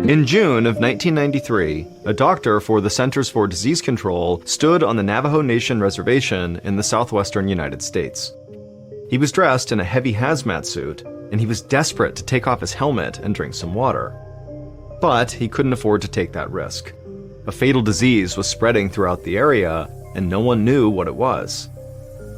In June of 1993, a doctor for the Centers for Disease Control stood on the Navajo Nation reservation in the southwestern United States. He was dressed in a heavy hazmat suit, and he was desperate to take off his helmet and drink some water. But he couldn't afford to take that risk. A fatal disease was spreading throughout the area, and no one knew what it was.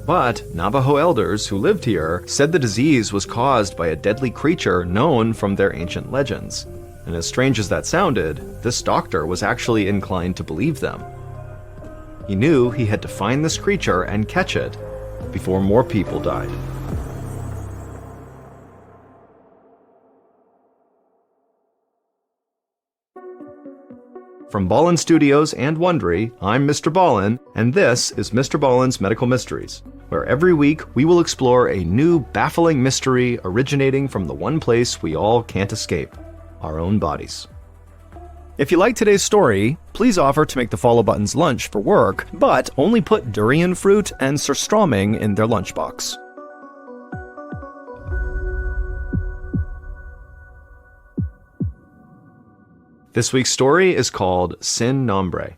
But Navajo elders who lived here said the disease was caused by a deadly creature known from their ancient legends. And as strange as that sounded, this doctor was actually inclined to believe them. He knew he had to find this creature and catch it before more people died. From Ballen Studios and Wondery, I'm MrBallen, and this is MrBallen's Medical Mysteries, where every week we will explore a new baffling mystery originating from the one place we all can't escape: our own bodies. If you like today's story, please offer to make the follow buttons lunch for work, but only put durian fruit and surströmming in their lunchbox. This week's story is called Sin Nombre.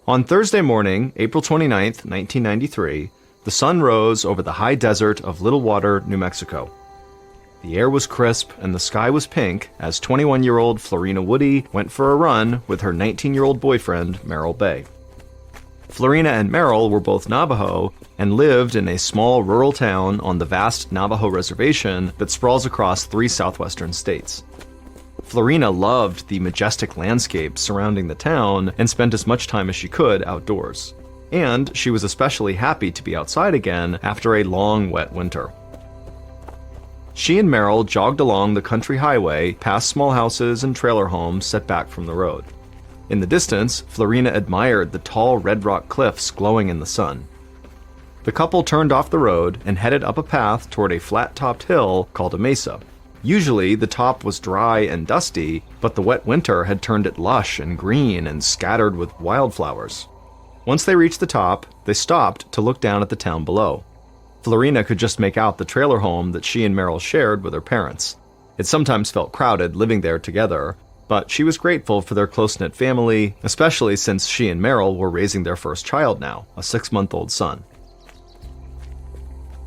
On Thursday morning, April 29th, 1993, the sun rose over the high desert of Little Water, New Mexico. The air was crisp and the sky was pink as 21-year-old Florina Woody went for a run with her 19-year-old boyfriend, Merrill Bay. Florina and Merrill were both Navajo and lived in a small rural town on the vast Navajo reservation that sprawls across 3 southwestern states. Florina loved the majestic landscape surrounding the town and spent as much time as she could outdoors. And she was especially happy to be outside again after a long, wet winter. She and Merrill jogged along the country highway past small houses and trailer homes set back from the road. In the distance, Florina admired the tall red rock cliffs glowing in the sun. The couple turned off the road and headed up a path toward a flat-topped hill called a mesa. Usually, the top was dry and dusty, but the wet winter had turned it lush and green and scattered with wildflowers. Once they reached the top, they stopped to look down at the town below. Florina could just make out the trailer home that she and Merrill shared with her parents. It sometimes felt crowded living there together, but she was grateful for their close-knit family, especially since she and Merrill were raising their first child now, a 6-month-old son.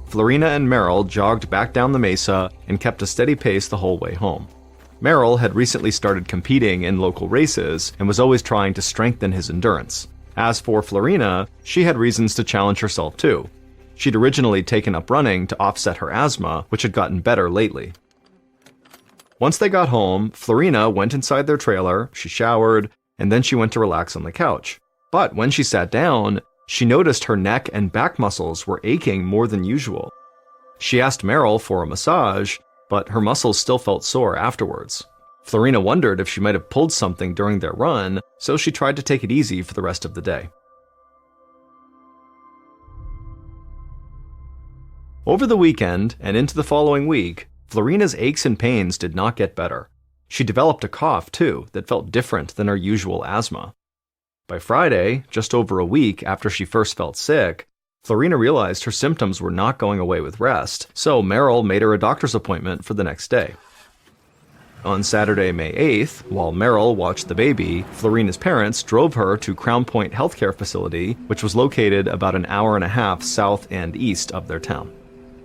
Florina and Merrill jogged back down the mesa and kept a steady pace the whole way home. Merrill had recently started competing in local races and was always trying to strengthen his endurance. As for Florina, she had reasons to challenge herself too. She'd originally taken up running to offset her asthma, which had gotten better lately. Once they got home, Florina went inside their trailer, she showered, and then she went to relax on the couch. But when she sat down, she noticed her neck and back muscles were aching more than usual. She asked Merrill for a massage, but her muscles still felt sore afterwards. Florina wondered if she might have pulled something during their run, so she tried to take it easy for the rest of the day. Over the weekend and into the following week, Florina's aches and pains did not get better. She developed a cough, too, that felt different than her usual asthma. By Friday, just over a week after she first felt sick, Florina realized her symptoms were not going away with rest, so Merrill made her a doctor's appointment for the next day. On Saturday, May 8th, while Merrill watched the baby, Florina's parents drove her to Crown Point Healthcare Facility, which was located about an hour and a half south and east of their town.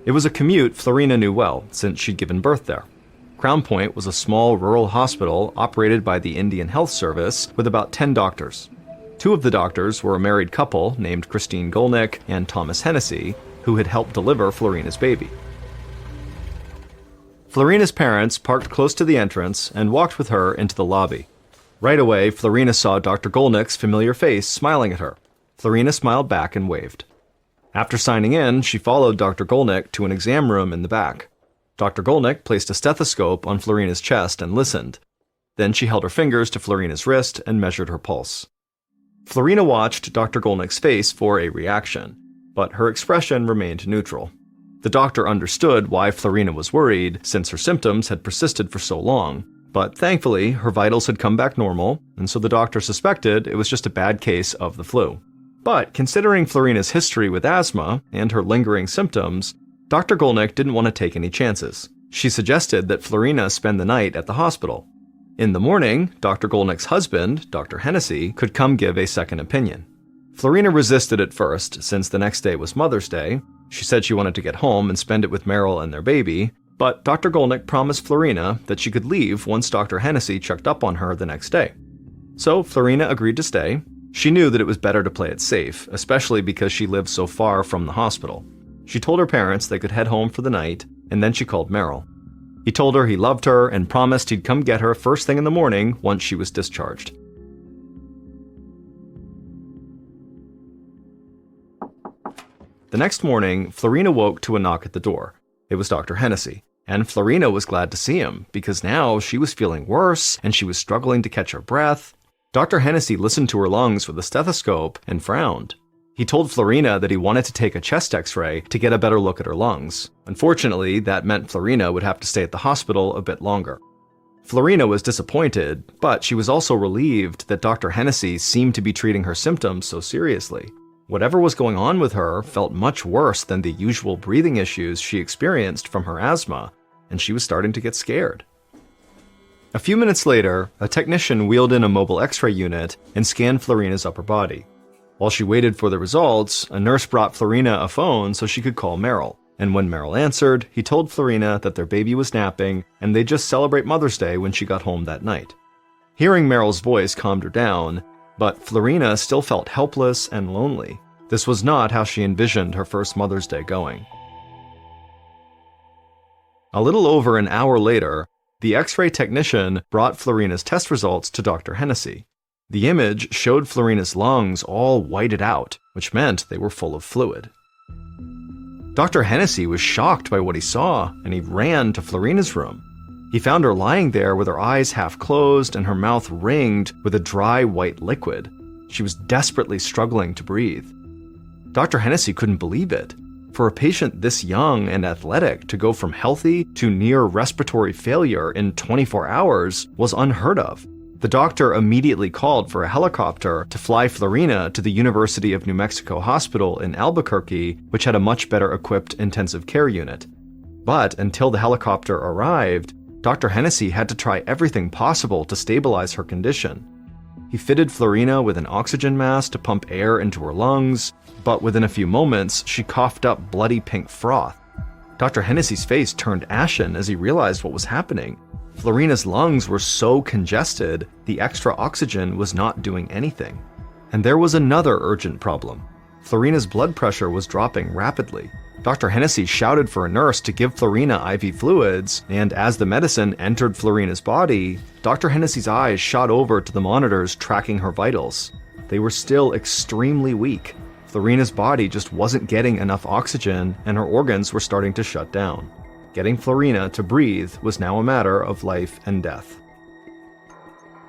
It was a commute Florina knew well, since she'd given birth there. Crown Point was a small rural hospital operated by the Indian Health Service with about 10 doctors. 2 of the doctors were a married couple named Christine Golnick and Thomas Hennessy, who had helped deliver Florina's baby. Florina's parents parked close to the entrance and walked with her into the lobby. Right away, Florina saw Dr. Golnick's familiar face smiling at her. Florina smiled back and waved. After signing in, she followed Dr. Golnick to an exam room in the back. Dr. Golnick placed a stethoscope on Florina's chest and listened. Then she held her fingers to Florina's wrist and measured her pulse. Florina watched Dr. Golnick's face for a reaction, but her expression remained neutral. The doctor understood why Florina was worried, since her symptoms had persisted for so long, but thankfully her vitals had come back normal, and so the doctor suspected it was just a bad case of the flu. But considering Florina's history with asthma and her lingering symptoms, Dr. Golnick didn't want to take any chances. She suggested that Florina spend the night at the hospital. In the morning, Dr. Golnick's husband, Dr. Hennessy, could come give a second opinion. Florina resisted at first, since the next day was Mother's Day. She said she wanted to get home and spend it with Merrill and their baby, but Dr. Golnick promised Florina that she could leave once Dr. Hennessy checked up on her the next day. So Florina agreed to stay. She knew that it was better to play it safe, especially because she lived so far from the hospital. She told her parents they could head home for the night, and then she called Merrill. He told her he loved her and promised he'd come get her first thing in the morning once she was discharged. The next morning, Florina woke to a knock at the door. It was Dr. Hennessy, and Florina was glad to see him because now she was feeling worse and she was struggling to catch her breath. Dr. Hennessy listened to her lungs with a stethoscope and frowned. He told Florina that he wanted to take a chest x-ray to get a better look at her lungs. Unfortunately, that meant Florina would have to stay at the hospital a bit longer. Florina was disappointed, but she was also relieved that Dr. Hennessy seemed to be treating her symptoms so seriously. Whatever was going on with her felt much worse than the usual breathing issues she experienced from her asthma, and she was starting to get scared. A few minutes later, a technician wheeled in a mobile x-ray unit and scanned Florina's upper body. While she waited for the results, a nurse brought Florina a phone so she could call Merrill, and when Merrill answered, he told Florina that their baby was napping and they'd just celebrate Mother's Day when she got home that night. Hearing Merrill's voice calmed her down, but Florina still felt helpless and lonely. This was not how she envisioned her first Mother's Day going. A little over an hour later, the X-ray technician brought Florina's test results to Dr. Hennessy. The image showed Florina's lungs all whited out, which meant they were full of fluid. Dr. Hennessy was shocked by what he saw, and he ran to Florina's room. He found her lying there with her eyes half closed and her mouth ringed with a dry white liquid. She was desperately struggling to breathe. Dr. Hennessy couldn't believe it. For a patient this young and athletic to go from healthy to near respiratory failure in 24 hours was unheard of. The doctor immediately called for a helicopter to fly Florina to the University of New Mexico Hospital in Albuquerque, which had a much better equipped intensive care unit. But until the helicopter arrived, Dr. Hennessy had to try everything possible to stabilize her condition. He fitted Florina with an oxygen mask to pump air into her lungs, but within a few moments, she coughed up bloody pink froth. Dr. Hennessy's face turned ashen as he realized what was happening. Florina's lungs were so congested, the extra oxygen was not doing anything. And there was another urgent problem. Florina's blood pressure was dropping rapidly. Dr. Hennessy shouted for a nurse to give Florina IV fluids, and as the medicine entered Florina's body, Dr. Hennessy's eyes shot over to the monitors tracking her vitals. They were still extremely weak. Florina's body just wasn't getting enough oxygen, and her organs were starting to shut down. Getting Florina to breathe was now a matter of life and death.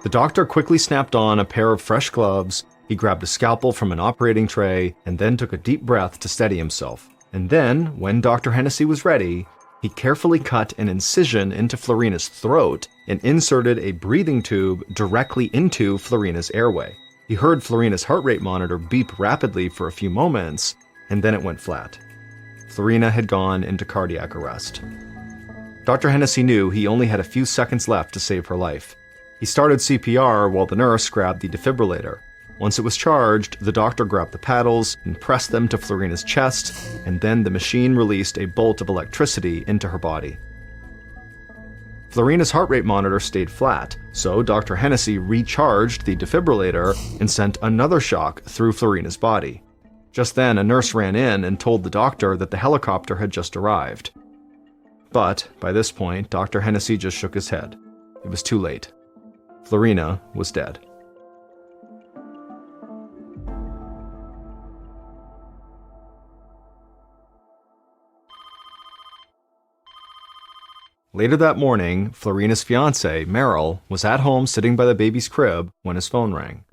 The doctor quickly snapped on a pair of fresh gloves, he grabbed a scalpel from an operating tray, and then took a deep breath to steady himself. And then, when Dr. Hennessy was ready, he carefully cut an incision into Florina's throat and inserted a breathing tube directly into Florina's airway. He heard Florina's heart rate monitor beep rapidly for a few moments, and then it went flat. Florina had gone into cardiac arrest. Dr. Hennessy knew he only had a few seconds left to save her life. He started CPR while the nurse grabbed the defibrillator. Once it was charged, the doctor grabbed the paddles and pressed them to Florina's chest, and then the machine released a bolt of electricity into her body. Florina's heart rate monitor stayed flat, so Dr. Hennessy recharged the defibrillator and sent another shock through Florina's body. Just then, a nurse ran in and told the doctor that the helicopter had just arrived. But by this point, Dr. Hennessy just shook his head. It was too late. Florina was dead. Later that morning, Florina's fiancé, Merrill, was at home sitting by the baby's crib when his phone rang.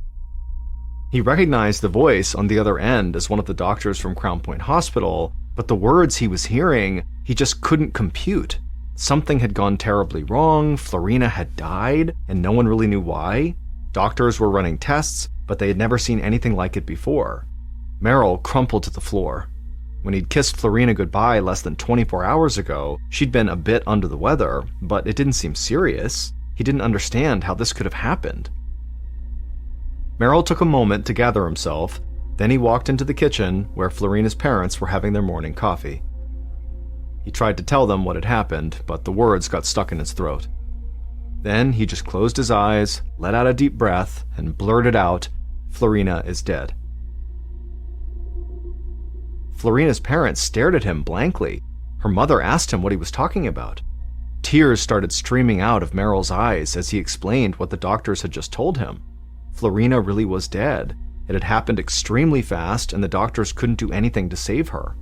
He recognized the voice on the other end as one of the doctors from Crown Point Hospital, but the words he was hearing, he just couldn't compute. Something had gone terribly wrong, Florina had died, and no one really knew why. Doctors were running tests, but they had never seen anything like it before. Merrill crumpled to the floor. When he'd kissed Florina goodbye less than 24 hours ago, she'd been a bit under the weather, but it didn't seem serious. He didn't understand how this could have happened. Merrill took a moment to gather himself, then he walked into the kitchen where Florina's parents were having their morning coffee. He tried to tell them what had happened, but the words got stuck in his throat. Then he just closed his eyes, let out a deep breath, and blurted out, "Florina is dead." Florina's parents stared at him blankly. Her mother asked him what he was talking about. Tears started streaming out of Merrill's eyes as he explained what the doctors had just told him. Florina really was dead. It had happened extremely fast, and the doctors couldn't do anything to save her.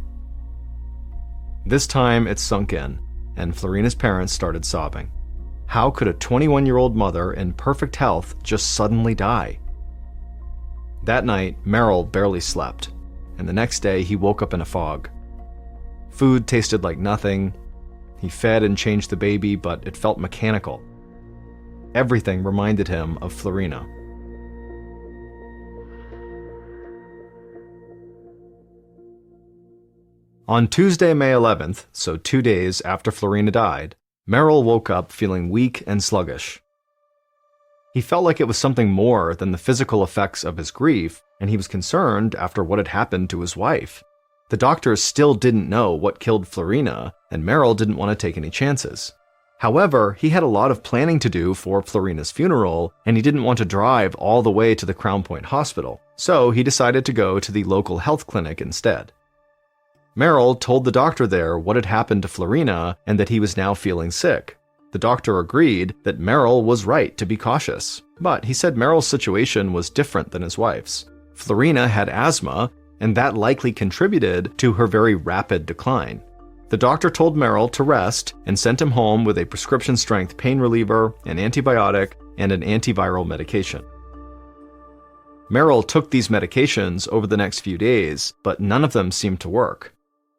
This time it sunk in, and Florina's parents started sobbing. How could a 21-year-old mother in perfect health just suddenly die? That night, Merrill barely slept, and the next day he woke up in a fog. Food tasted like nothing. He fed and changed the baby, but it felt mechanical. Everything reminded him of Florina. On Tuesday, May 11th, so 2 days after Florina died, Merrill woke up feeling weak and sluggish. He felt like it was something more than the physical effects of his grief, and he was concerned after what had happened to his wife. The doctors still didn't know what killed Florina, and Merrill didn't want to take any chances. However, he had a lot of planning to do for Florina's funeral, and he didn't want to drive all the way to the Crown Point Hospital, so he decided to go to the local health clinic instead. Merrill told the doctor there what had happened to Florina and that he was now feeling sick. The doctor agreed that Merrill was right to be cautious, but he said Merrill's situation was different than his wife's. Florina had asthma, and that likely contributed to her very rapid decline. The doctor told Merrill to rest and sent him home with a prescription-strength pain reliever, an antibiotic, and an antiviral medication. Merrill took these medications over the next few days, but none of them seemed to work.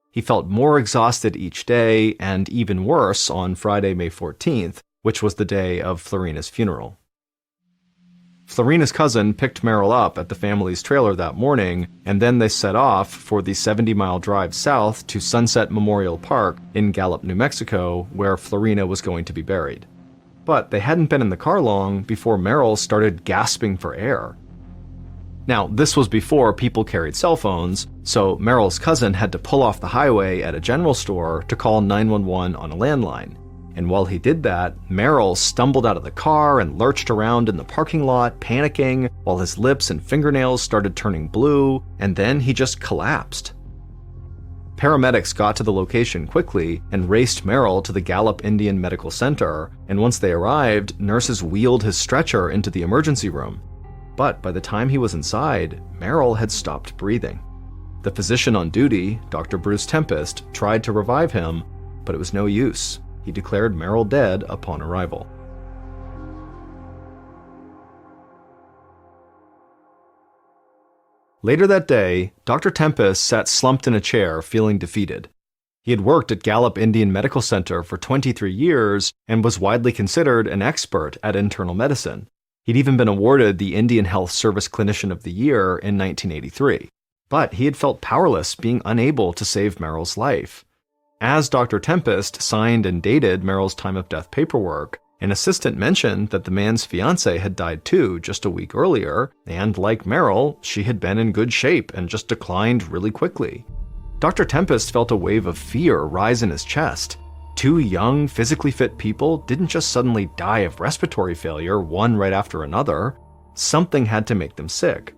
He felt more exhausted each day, and even worse on Friday, May 14th, which was the day of Florina's funeral. Florina's cousin picked Merrill up at the family's trailer that morning, and then they set off for the 70-mile drive south to Sunset Memorial Park in Gallup, New Mexico, where Florina was going to be buried. But they hadn't been in the car long before Merrill started gasping for air. Now, this was before people carried cell phones, so Merrill's cousin had to pull off the highway at a general store to call 911 on a landline. And while he did that, Merrill stumbled out of the car and lurched around in the parking lot, panicking, while his lips and fingernails started turning blue, and then he just collapsed. Paramedics got to the location quickly and raced Merrill to the Gallup Indian Medical Center, and once they arrived, nurses wheeled his stretcher into the emergency room. But by the time he was inside, Merrill had stopped breathing. The physician on duty, Dr. Bruce Tempest, tried to revive him, but it was no use. He declared Merrill dead upon arrival. Later that day, Dr. Tempest sat slumped in a chair, feeling defeated. He had worked at Gallup Indian Medical Center for 23 years and was widely considered an expert at internal medicine. He'd even been awarded the Indian Health Service Clinician of the Year in 1983. But he had felt powerless, being unable to save Merrill's life. As Dr. Tempest signed and dated Merrill's time of death paperwork, an assistant mentioned that the man's fiancée had died too just a week earlier, and like Merrill, she had been in good shape and just declined really quickly. Dr. Tempest felt a wave of fear rise in his chest. Two young, physically fit people didn't just suddenly die of respiratory failure, one right after another. Something had to make them sick.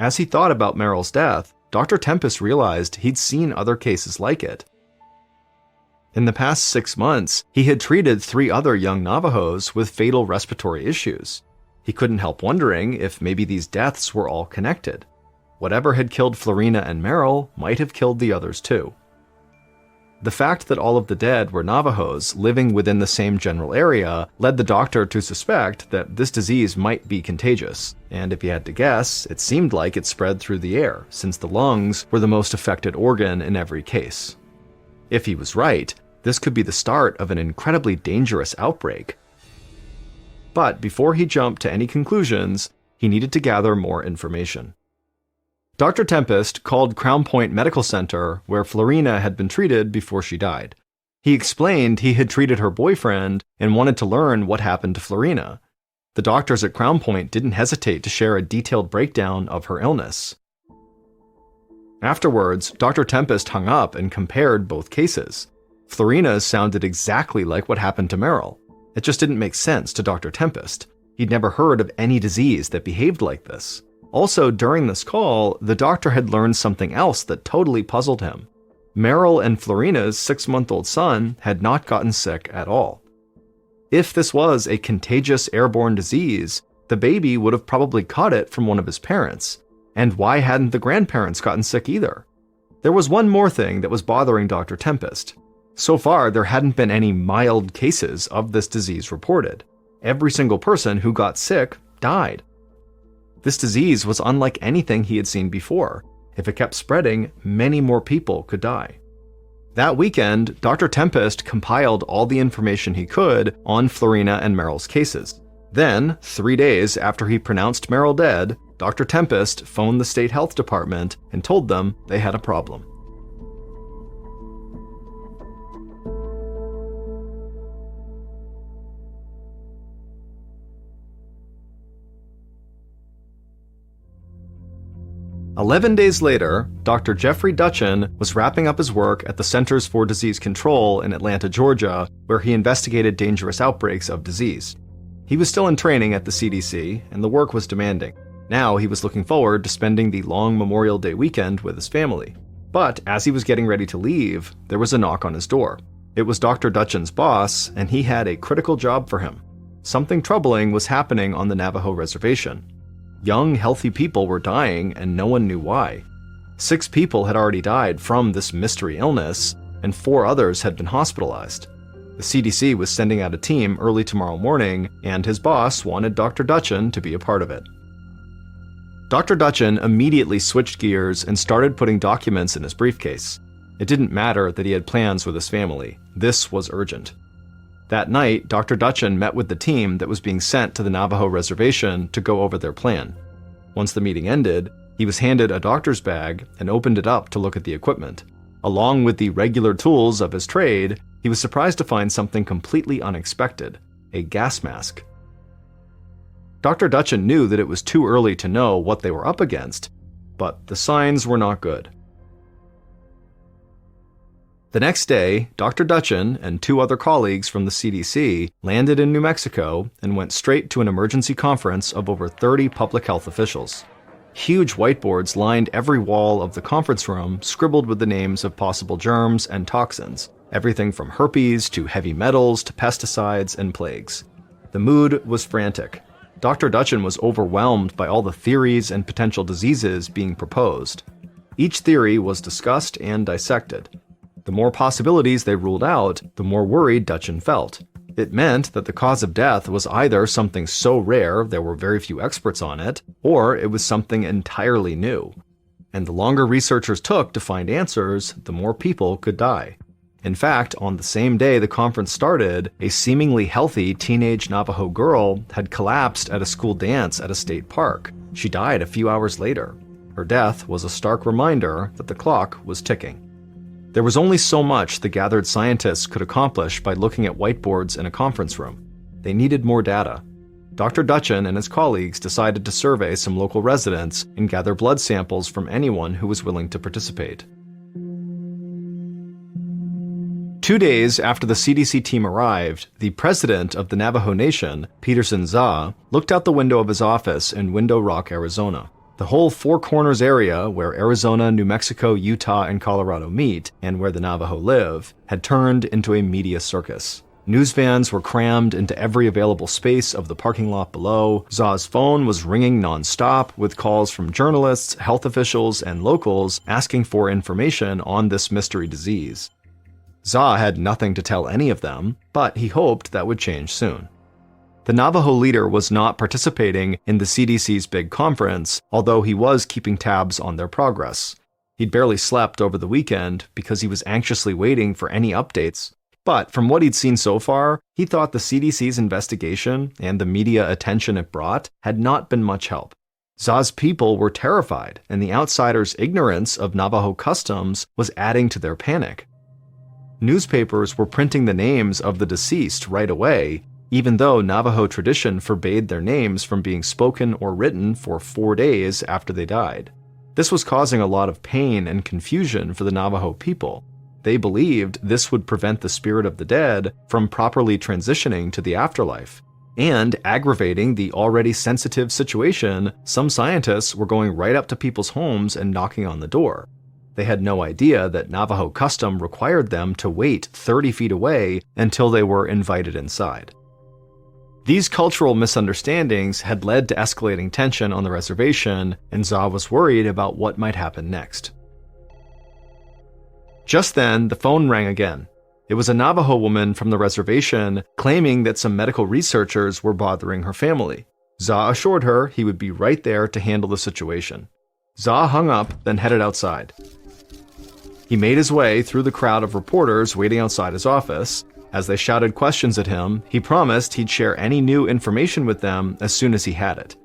As he thought about Merrill's death, Dr. Tempest realized he'd seen other cases like it. In the past 6 months, he had treated 3 other young Navajos with fatal respiratory issues. He couldn't help wondering if maybe these deaths were all connected. Whatever had killed Florina and Merrill might have killed the others too. The fact that all of the dead were Navajos living within the same general area led the doctor to suspect that this disease might be contagious, and if he had to guess, it seemed like it spread through the air, since the lungs were the most affected organ in every case. If he was right, this could be the start of an incredibly dangerous outbreak. But before he jumped to any conclusions, he needed to gather more information. Dr. Tempest called Crown Point Medical Center, where Florina had been treated before she died. He explained he had treated her boyfriend and wanted to learn what happened to Florina. The doctors at Crown Point didn't hesitate to share a detailed breakdown of her illness. Afterwards, Dr. Tempest hung up and compared both cases. Florina's sounded exactly like what happened to Merrill. It just didn't make sense to Dr. Tempest. He'd never heard of any disease that behaved like this. Also, during this call, the doctor had learned something else that totally puzzled him. Merrill and Florina's 6-month-old son had not gotten sick at all. If this was a contagious airborne disease, the baby would have probably caught it from one of his parents. And why hadn't the grandparents gotten sick either? There was one more thing that was bothering Dr. Tempest. So far, there hadn't been any mild cases of this disease reported. Every single person who got sick died. This disease was unlike anything he had seen before. If it kept spreading, many more people could die. That weekend, Dr. Tempest compiled all the information he could on Florina and Merrill's cases. Then, 3 days after he pronounced Merrill dead, Dr. Tempest phoned the state health department and told them they had a problem. "11 days later, Dr. Jeffrey Dutchin was wrapping up his work at the Centers for Disease Control in Atlanta, Georgia, where he investigated dangerous outbreaks of disease. He was still in training at the CDC, and the work was demanding. Now he was looking forward to spending the long Memorial Day weekend with his family. But as he was getting ready to leave, there was a knock on his door. It was Dr. Dutchin's boss, and he had a critical job for him. Something troubling was happening on the Navajo reservation. Young, healthy people were dying, and no one knew why. 6 people had already died from this mystery illness, and 4 others had been hospitalized. The CDC was sending out a team early tomorrow morning, and his boss wanted Dr. Dutchin to be a part of it. Dr. Dutchin immediately switched gears and started putting documents in his briefcase. It didn't matter that he had plans with his family. This was urgent. That night, Dr. Dutchin met with the team that was being sent to the Navajo reservation to go over their plan. Once the meeting ended, he was handed a doctor's bag and opened it up to look at the equipment. Along with the regular tools of his trade, he was surprised to find something completely unexpected: a gas mask. Dr. Dutchin knew that it was too early to know what they were up against, but the signs were not good. The next day, Dr. Dutchin and 2 other colleagues from the CDC landed in New Mexico and went straight to an emergency conference of over 30 public health officials. Huge whiteboards lined every wall of the conference room, scribbled with the names of possible germs and toxins, everything from herpes to heavy metals to pesticides and plagues. The mood was frantic. Dr. Dutchin was overwhelmed by all the theories and potential diseases being proposed. Each theory was discussed and dissected. The more possibilities they ruled out, the more worried Dutchin felt. It meant that the cause of death was either something so rare there were very few experts on it, or it was something entirely new. And the longer researchers took to find answers, the more people could die. In fact, on the same day the conference started, a seemingly healthy teenage Navajo girl had collapsed at a school dance at a state park. She died a few hours later. Her death was a stark reminder that the clock was ticking. There was only so much the gathered scientists could accomplish by looking at whiteboards in a conference room. They needed more data. Dr. Dutchin and his colleagues decided to survey some local residents and gather blood samples from anyone who was willing to participate. 2 days after the CDC team arrived, the president of the Navajo Nation, Peterson Za, looked out the window of his office in Window Rock, Arizona. The whole Four Corners area, where Arizona, New Mexico, Utah, and Colorado meet, and where the Navajo live, had turned into a media circus. News vans were crammed into every available space of the parking lot below. Za's phone was ringing non-stop with calls from journalists, health officials, and locals asking for information on this mystery disease. Za had nothing to tell any of them, but he hoped that would change soon. The Navajo leader was not participating in the CDC's big conference, although he was keeping tabs on their progress. He'd barely slept over the weekend because he was anxiously waiting for any updates. But from what he'd seen so far, he thought the CDC's investigation and the media attention it brought had not been much help. Za's people were terrified, and the outsiders' ignorance of Navajo customs was adding to their panic. Newspapers were printing the names of the deceased right away, even though Navajo tradition forbade their names from being spoken or written for 4 days after they died. This was causing a lot of pain and confusion for the Navajo people. They believed this would prevent the spirit of the dead from properly transitioning to the afterlife. And aggravating the already sensitive situation, some scientists were going right up to people's homes and knocking on the door. They had no idea that Navajo custom required them to wait 30 feet away until they were invited inside. These cultural misunderstandings had led to escalating tension on the reservation, and Za was worried about what might happen next. Just then, the phone rang again. It was a Navajo woman from the reservation claiming that some medical researchers were bothering her family. Za assured her he would be right there to handle the situation. Za hung up, then headed outside. He made his way through the crowd of reporters waiting outside his office. As they shouted questions at him, he promised he'd share any new information with them as soon as he had it.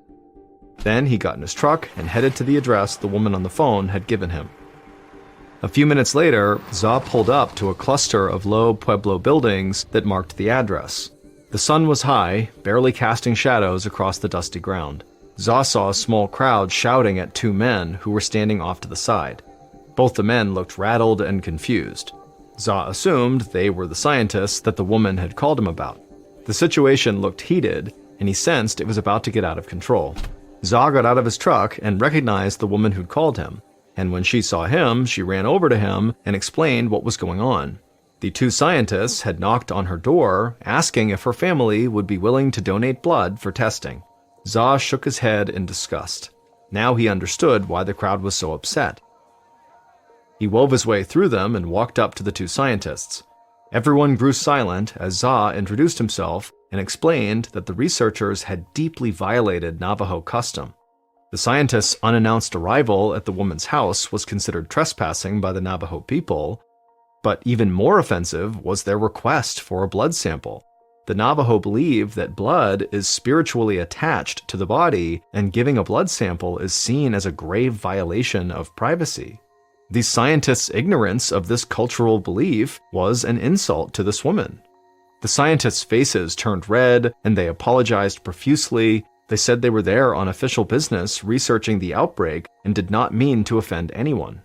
Then he got in his truck and headed to the address the woman on the phone had given him. A few minutes later, Za pulled up to a cluster of low Pueblo buildings that marked the address. The sun was high, barely casting shadows across the dusty ground. Za saw a small crowd shouting at 2 men who were standing off to the side. Both the men looked rattled and confused. Za assumed they were the scientists that the woman had called him about. The situation looked heated, and he sensed it was about to get out of control. Za got out of his truck and recognized the woman who'd called him. And when she saw him, she ran over to him and explained what was going on. The 2 scientists had knocked on her door, asking if her family would be willing to donate blood for testing. Za shook his head in disgust. Now he understood why the crowd was so upset. He wove his way through them and walked up to the 2 scientists. Everyone grew silent as Za introduced himself and explained that the researchers had deeply violated Navajo custom. The scientists' unannounced arrival at the woman's house was considered trespassing by the Navajo people, but even more offensive was their request for a blood sample. The Navajo believe that blood is spiritually attached to the body, and giving a blood sample is seen as a grave violation of privacy. The scientists' ignorance of this cultural belief was an insult to this woman. The scientists' faces turned red, and they apologized profusely. They said they were there on official business researching the outbreak and did not mean to offend anyone.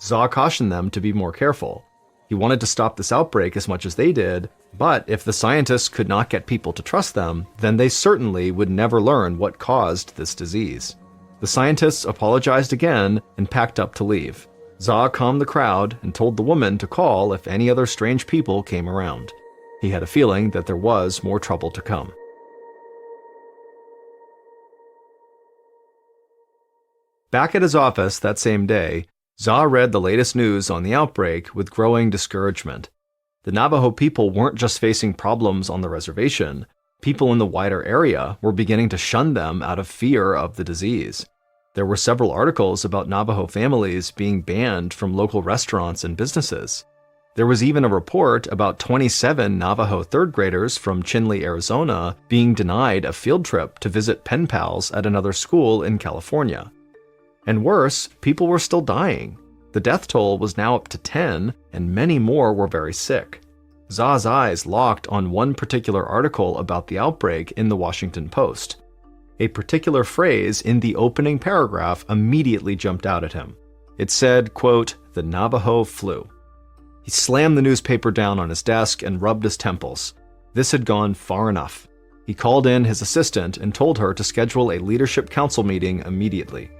Za cautioned them to be more careful. He wanted to stop this outbreak as much as they did, but if the scientists could not get people to trust them, then they certainly would never learn what caused this disease. The scientists apologized again and packed up to leave. Za calmed the crowd and told the woman to call if any other strange people came around. He had a feeling that there was more trouble to come. Back at his office that same day, Za read the latest news on the outbreak with growing discouragement. The Navajo people weren't just facing problems on the reservation. People in the wider area were beginning to shun them out of fear of the disease. There were several articles about Navajo families being banned from local restaurants and businesses. There was even a report about 27 Navajo third graders from Chinle, Arizona, being denied a field trip to visit pen pals at another school in California. And worse, people were still dying. The death toll was now up to 10, and many more were very sick. Za's eyes locked on one particular article about the outbreak in the Washington Post. A particular phrase in the opening paragraph immediately jumped out at him. It said, quote, "The Navajo flu." He slammed the newspaper down on his desk and rubbed his temples. This had gone far enough. He called in his assistant and told her to schedule a leadership council meeting immediately.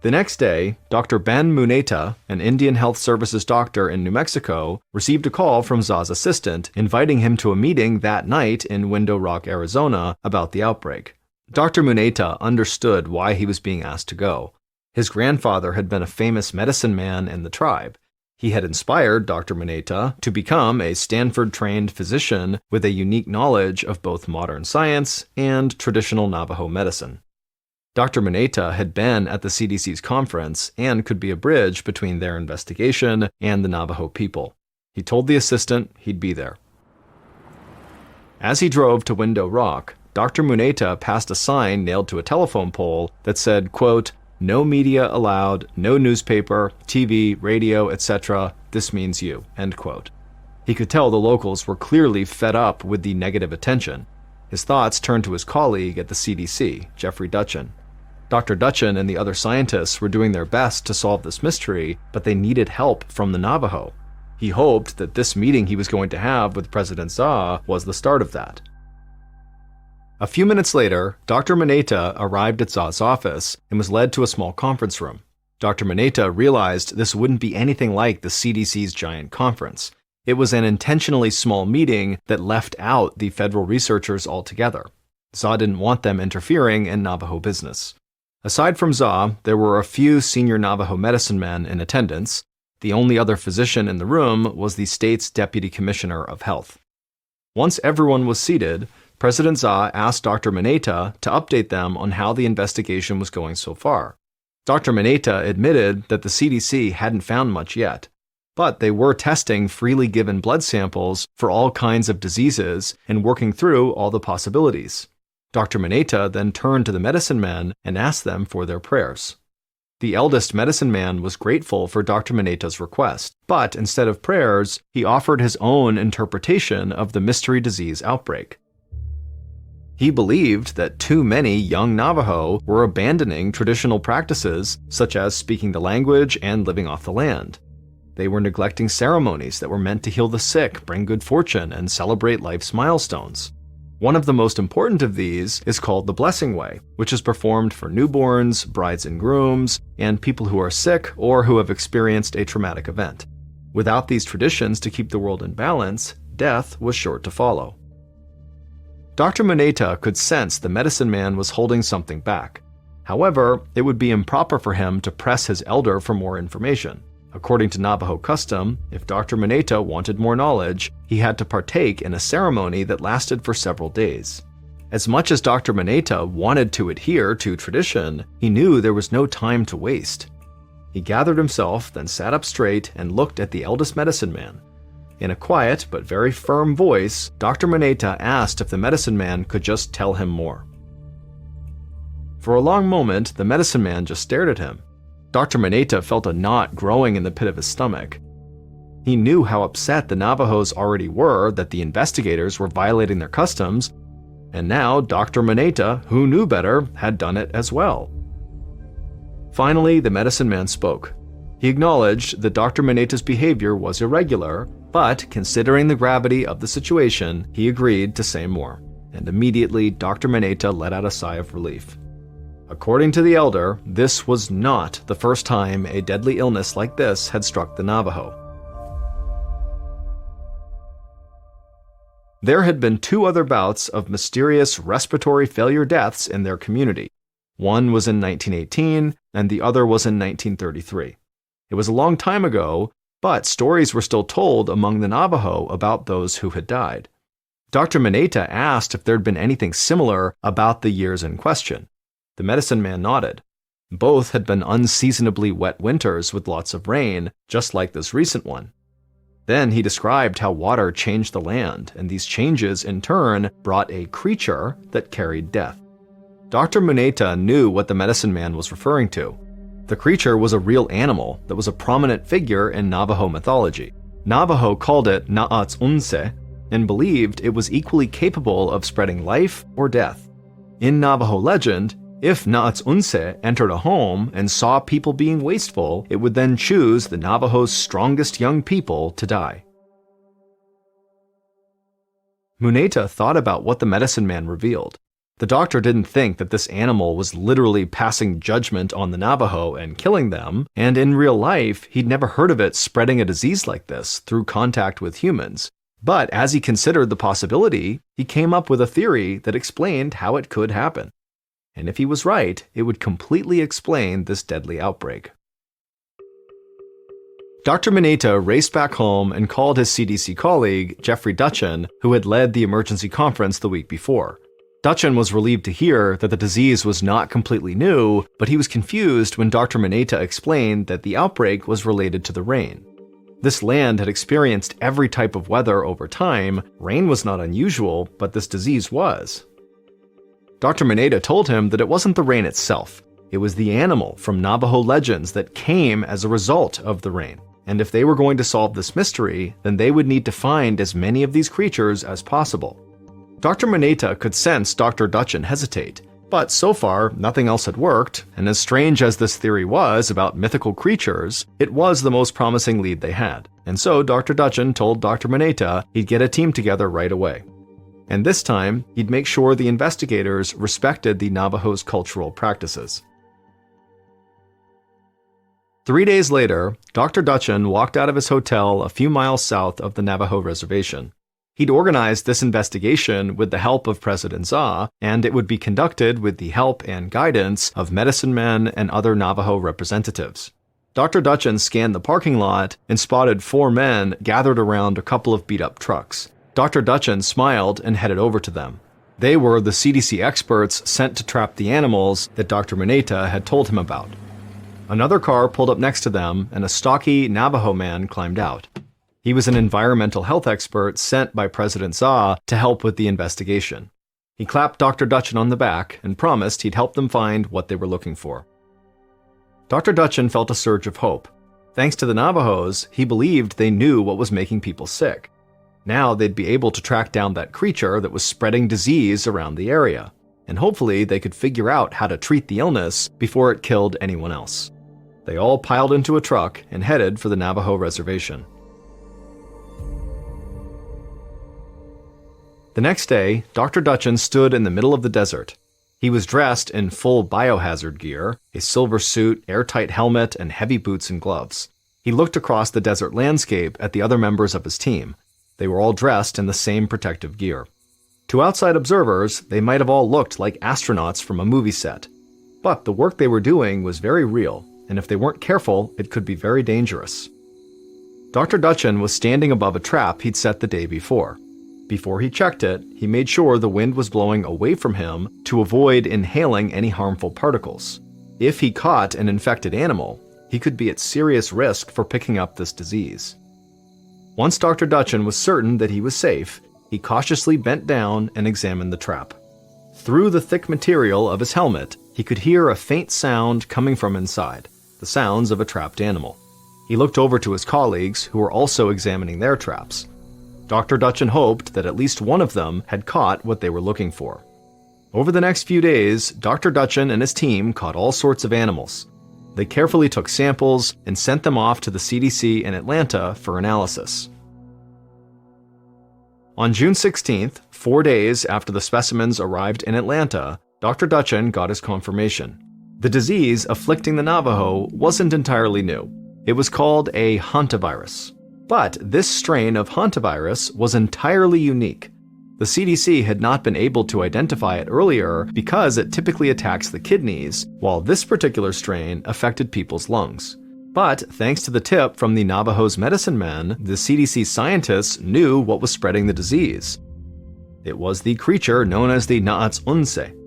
The next day, Dr. Ben Muneta, an Indian Health Services doctor in New Mexico, received a call from Za's assistant inviting him to a meeting that night in Window Rock, Arizona, about the outbreak. Dr. Muneta understood why he was being asked to go. His grandfather had been a famous medicine man in the tribe. He had inspired Dr. Muneta to become a Stanford-trained physician with a unique knowledge of both modern science and traditional Navajo medicine. Dr. Muneta had been at the CDC's conference and could be a bridge between their investigation and the Navajo people. He told the assistant he'd be there. As he drove to Window Rock, Dr. Muneta passed a sign nailed to a telephone pole that said, quote, "No media allowed, no newspaper, TV, radio, etc. This means you," end quote. He could tell the locals were clearly fed up with the negative attention. His thoughts turned to his colleague at the CDC, Jeffrey Dutchin. Dr. Dutchin and the other scientists were doing their best to solve this mystery, but they needed help from the Navajo. He hoped that this meeting he was going to have with President Za was the start of that. A few minutes later, Dr. Muneta arrived at Za's office and was led to a small conference room. Dr. Muneta realized this wouldn't be anything like the CDC's giant conference. It was an intentionally small meeting that left out the federal researchers altogether. Za didn't want them interfering in Navajo business. Aside from Za, there were a few senior Navajo medicine men in attendance. The only other physician in the room was the state's Deputy Commissioner of Health. Once everyone was seated, President Za asked Dr. Muneta to update them on how the investigation was going so far. Dr. Muneta admitted that the CDC hadn't found much yet, but they were testing freely given blood samples for all kinds of diseases and working through all the possibilities. Dr. Muneta then turned to the medicine men and asked them for their prayers. The eldest medicine man was grateful for Dr. Muneta's request, but instead of prayers, he offered his own interpretation of the mystery disease outbreak. He believed that too many young Navajo were abandoning traditional practices such as speaking the language and living off the land. They were neglecting ceremonies that were meant to heal the sick, bring good fortune, and celebrate life's milestones. One of the most important of these is called the Blessing Way, which is performed for newborns, brides and grooms, and people who are sick or who have experienced a traumatic event. Without these traditions to keep the world in balance, death was sure to follow. Dr. Muneta could sense the medicine man was holding something back. However, it would be improper for him to press his elder for more information. According to Navajo custom, if Dr. Muneta wanted more knowledge, he had to partake in a ceremony that lasted for several days. As much as Dr. Muneta wanted to adhere to tradition, he knew there was no time to waste. He gathered himself, then sat up straight and looked at the eldest medicine man. In a quiet but very firm voice, Dr. Muneta asked if the medicine man could just tell him more. For a long moment, the medicine man just stared at him. Dr. Muneta felt a knot growing in the pit of his stomach. He knew how upset the Navajos already were that the investigators were violating their customs, and now Dr. Muneta, who knew better, had done it as well. Finally, the medicine man spoke. He acknowledged that Dr. Muneta's behavior was irregular, but considering the gravity of the situation, he agreed to say more, and immediately Dr. Muneta let out a sigh of relief. According to the elder, this was not the first time a deadly illness like this had struck the Navajo. There had been 2 other bouts of mysterious respiratory failure deaths in their community. One was in 1918, and the other was in 1933. It was a long time ago, but stories were still told among the Navajo about those who had died. Dr. Muneta asked if there had been anything similar about the years in question. The medicine man nodded. Both had been unseasonably wet winters with lots of rain, just like this recent one. Then he described how water changed the land, and these changes in turn brought a creature that carried death. Dr. Muneta knew what the medicine man was referring to. The creature was a real animal that was a prominent figure in Navajo mythology. Navajo called it Na'atsunse and believed it was equally capable of spreading life or death. In Navajo legend, if Na'atsunse entered a home and saw people being wasteful, it would then choose the Navajo's strongest young people to die. Muneta thought about what the medicine man revealed. The doctor didn't think that this animal was literally passing judgment on the Navajo and killing them, and in real life, he'd never heard of it spreading a disease like this through contact with humans. But as he considered the possibility, he came up with a theory that explained how it could happen. And if he was right, it would completely explain this deadly outbreak. Dr. Muneta raced back home and called his CDC colleague, Jeffrey Dutchin, who had led the emergency conference the week before. Dutchin was relieved to hear that the disease was not completely new, but he was confused when Dr. Muneta explained that the outbreak was related to the rain. This land had experienced every type of weather over time. Rain was not unusual, but this disease was. Dr. Mineta told him that it wasn't the rain itself. It was the animal from Navajo legends that came as a result of the rain. And if they were going to solve this mystery, then they would need to find as many of these creatures as possible. Dr. Mineta could sense Dr. Dutchin hesitate, but so far nothing else had worked, and as strange as this theory was about mythical creatures, it was the most promising lead they had. And so Dr. Dutchin told Dr. Mineta he'd get a team together right away. And this time, he'd make sure the investigators respected the Navajo's cultural practices. 3 days later, Dr. Dutchin walked out of his hotel a few miles south of the Navajo reservation. He'd organized this investigation with the help of President Za, and it would be conducted with the help and guidance of medicine men and other Navajo representatives. Dr. Dutchin scanned the parking lot and spotted 4 men gathered around a couple of beat-up trucks. Dr. Dutchin smiled and headed over to them. They were the CDC experts sent to trap the animals that Dr. Mineta had told him about. Another car pulled up next to them, and a stocky Navajo man climbed out. He was an environmental health expert sent by President Za to help with the investigation. He clapped Dr. Dutchin on the back and promised he'd help them find what they were looking for. Dr. Dutchin felt a surge of hope. Thanks to the Navajos, he believed they knew what was making people sick. Now they'd be able to track down that creature that was spreading disease around the area, and hopefully they could figure out how to treat the illness before it killed anyone else. They all piled into a truck and headed for the Navajo reservation. The next day, Dr. Dutchin stood in the middle of the desert. He was dressed in full biohazard gear, a silver suit, airtight helmet, and heavy boots and gloves. He looked across the desert landscape at the other members of his team. They were all dressed in the same protective gear. To outside observers, they might have all looked like astronauts from a movie set. But the work they were doing was very real, and if they weren't careful, it could be very dangerous. Dr. Dutchin was standing above a trap he'd set the day before. Before he checked it, he made sure the wind was blowing away from him to avoid inhaling any harmful particles. If he caught an infected animal, he could be at serious risk for picking up this disease. Once Dr. Dutchin was certain that he was safe, he cautiously bent down and examined the trap. Through the thick material of his helmet, he could hear a faint sound coming from inside, the sounds of a trapped animal. He looked over to his colleagues, who were also examining their traps. Dr. Dutchin hoped that at least one of them had caught what they were looking for. Over the next few days, Dr. Dutchin and his team caught all sorts of animals. They carefully took samples and sent them off to the CDC in Atlanta for analysis. On June 16th, 4 days after the specimens arrived in Atlanta, Dr. Dutchin got his confirmation. The disease afflicting the Navajo wasn't entirely new. It was called a hantavirus. But this strain of hantavirus was entirely unique. The CDC had not been able to identify it earlier because it typically attacks the kidneys, while this particular strain affected people's lungs. But thanks to the tip from the Navajo's medicine men, the CDC scientists knew what was spreading the disease. It was the creature known as the Naatsunse.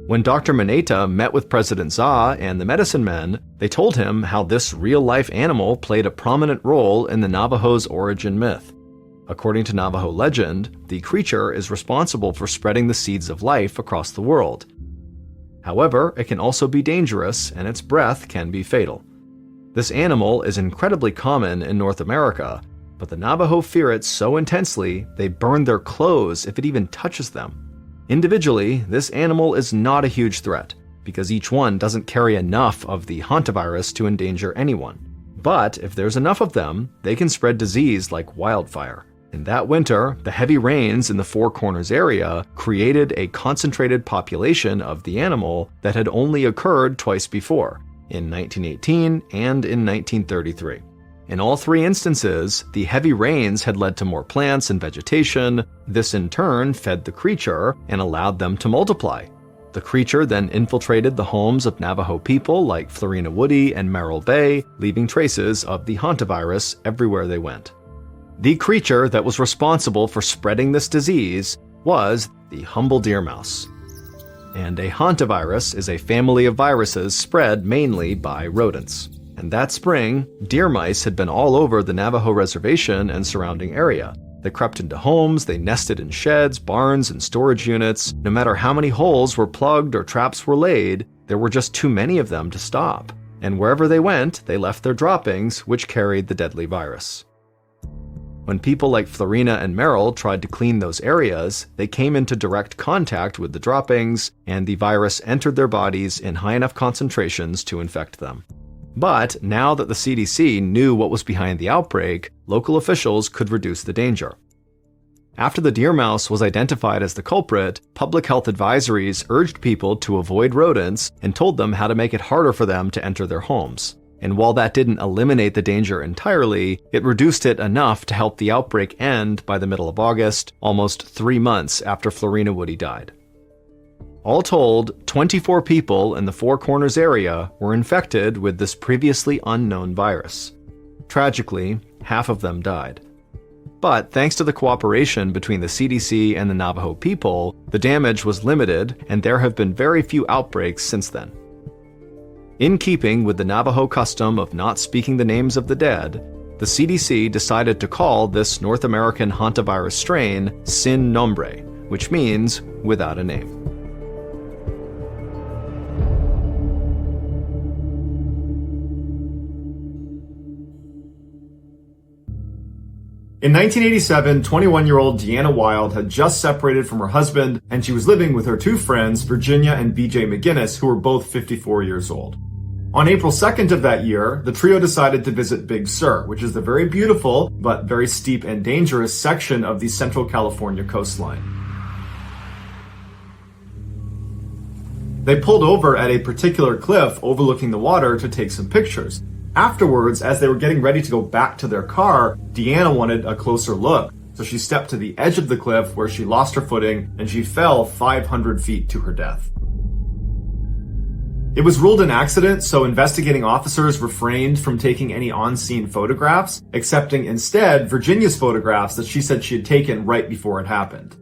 When Dr. Mineta met with President Za and the medicine men, they told him how this real-life animal played a prominent role in the Navajo's origin myth. According to Navajo legend, the creature is responsible for spreading the seeds of life across the world. However, it can also be dangerous, and its breath can be fatal. This animal is incredibly common in North America, but the Navajo fear it so intensely they burn their clothes if it even touches them. Individually, this animal is not a huge threat, because each one doesn't carry enough of the hantavirus to endanger anyone. But if there's enough of them, they can spread disease like wildfire. In that winter, the heavy rains in the Four Corners area created a concentrated population of the animal that had only occurred twice before, in 1918 and in 1933. In all 3 instances, the heavy rains had led to more plants and vegetation. This in turn fed the creature and allowed them to multiply. The creature then infiltrated the homes of Navajo people like Florina Woody and Merrill Bay, leaving traces of the hantavirus everywhere they went. The creature that was responsible for spreading this disease was the humble deer mouse. And a hantavirus is a family of viruses spread mainly by rodents. And that spring, deer mice had been all over the Navajo reservation and surrounding area. They crept into homes, they nested in sheds, barns, and storage units. No matter how many holes were plugged or traps were laid, there were just too many of them to stop. And wherever they went, they left their droppings, which carried the deadly virus. When people like Florina and Merrill tried to clean those areas, they came into direct contact with the droppings, and the virus entered their bodies in high enough concentrations to infect them. But now that the CDC knew what was behind the outbreak, local officials could reduce the danger. After the deer mouse was identified as the culprit, public health advisories urged people to avoid rodents and told them how to make it harder for them to enter their homes. And while that didn't eliminate the danger entirely, it reduced it enough to help the outbreak end by the middle of August, almost 3 months after Florina Woody died. All told, 24 people in the Four Corners area were infected with this previously unknown virus. Tragically, half of them died. But thanks to the cooperation between the CDC and the Navajo people, the damage was limited, and there have been very few outbreaks since then. In keeping with the Navajo custom of not speaking the names of the dead, the CDC decided to call this North American hantavirus strain Sin Nombre, which means without a name. In 1987, 21-year-old Deanna Wild had just separated from her husband, and she was living with her two friends, Virginia and BJ McGinnis, who were both 54 years old. On April 2nd of that year, the trio decided to visit Big Sur, which is the very beautiful, but very steep and dangerous section of the Central California coastline. They pulled over at a particular cliff overlooking the water to take some pictures. Afterwards, as they were getting ready to go back to their car, Deanna wanted a closer look, so she stepped to the edge of the cliff where she lost her footing and she fell 500 feet to her death. It was ruled an accident, so investigating officers refrained from taking any on-scene photographs, accepting instead Virginia's photographs that she said she had taken right before it happened.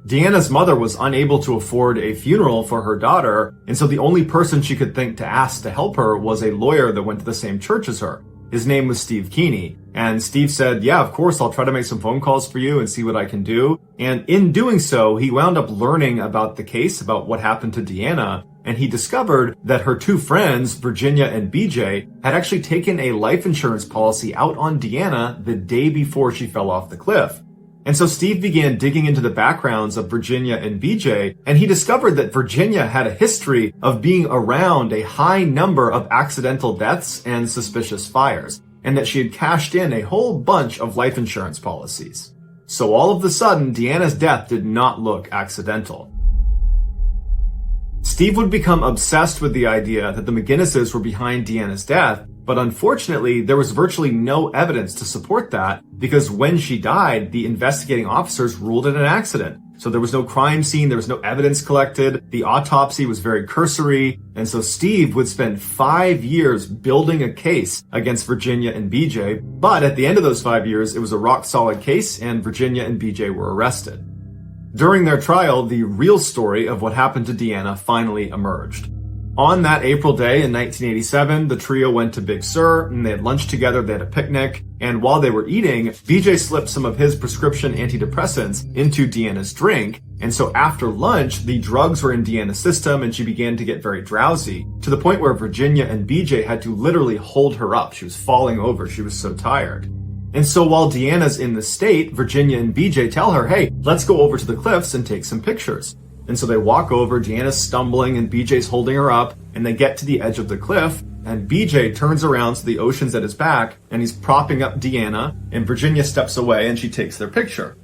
Deanna's mother was unable to afford a funeral for her daughter, and so the only person she could think to ask to help her was a lawyer that went to the same church as her. His name was Steve Keeney, and Steve said, "Yeah, of course, I'll try to make some phone calls for you and see what I can do." And in doing so, he wound up learning about the case, about what happened to Deanna, and he discovered that her two friends, Virginia and BJ, had actually taken a life insurance policy out on Deanna the day before she fell off the cliff. And so Steve began digging into the backgrounds of Virginia and BJ, and he discovered that Virginia had a history of being around a high number of accidental deaths and suspicious fires, and that she had cashed in a whole bunch of life insurance policies. So all of a sudden, Deanna's death did not look accidental. Steve would become obsessed with the idea that the McGinnises were behind Deanna's death, but unfortunately, there was virtually no evidence to support that because when she died, the investigating officers ruled it an accident. So there was no crime scene, there was no evidence collected, the autopsy was very cursory, and so Steve would spend 5 years building a case against Virginia and BJ, but at the end of those 5 years, it was a rock-solid case and Virginia and BJ were arrested. During their trial, the real story of what happened to Deanna finally emerged. On that April day in 1987, the trio went to Big Sur, and they had lunch together, they had a picnic, and while they were eating, BJ slipped some of his prescription antidepressants into Deanna's drink, and so after lunch, the drugs were in Deanna's system and she began to get very drowsy, to the point where Virginia and BJ had to literally hold her up. She was falling over, she was so tired. And so while Deanna's in the state, Virginia and BJ tell her, "Hey, let's go over to the cliffs and take some pictures." And so they walk over, Deanna's stumbling and BJ's holding her up, and they get to the edge of the cliff, and BJ turns around so the ocean's at his back, and he's propping up Deanna, and Virginia steps away and she takes their picture.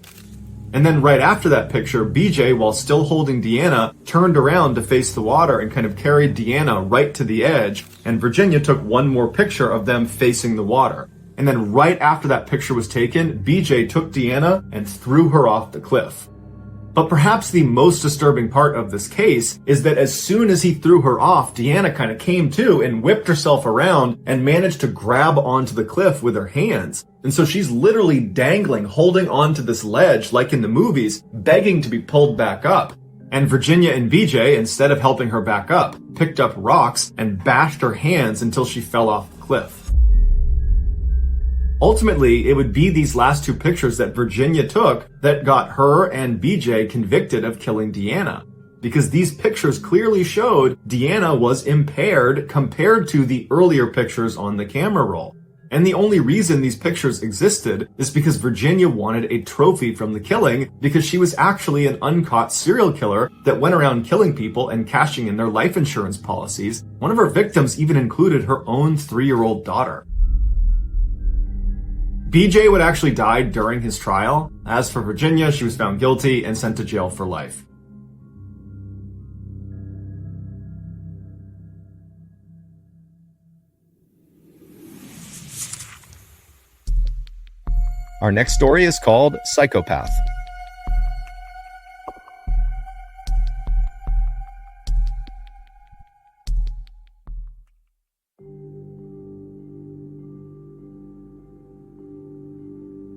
And then right after that picture, BJ, while still holding Deanna, turned around to face the water and kind of carried Deanna right to the edge, and Virginia took one more picture of them facing the water. And then right after that picture was taken, BJ took Deanna and threw her off the cliff. But perhaps the most disturbing part of this case is that as soon as he threw her off, Deanna kind of came to and whipped herself around and managed to grab onto the cliff with her hands. And so she's literally dangling, holding onto this ledge like in the movies, begging to be pulled back up. And Virginia and BJ, instead of helping her back up, picked up rocks and bashed her hands until she fell off the cliff. Ultimately, it would be these last two pictures that Virginia took that got her and BJ convicted of killing Deanna. Because these pictures clearly showed Deanna was impaired compared to the earlier pictures on the camera roll. And the only reason these pictures existed is because Virginia wanted a trophy from the killing because she was actually an uncaught serial killer that went around killing people and cashing in their life insurance policies. One of her victims even included her own 3-year-old daughter. BJ would actually die during his trial. As for Virginia, she was found guilty and sent to jail for life. Our next story is called Psychopath.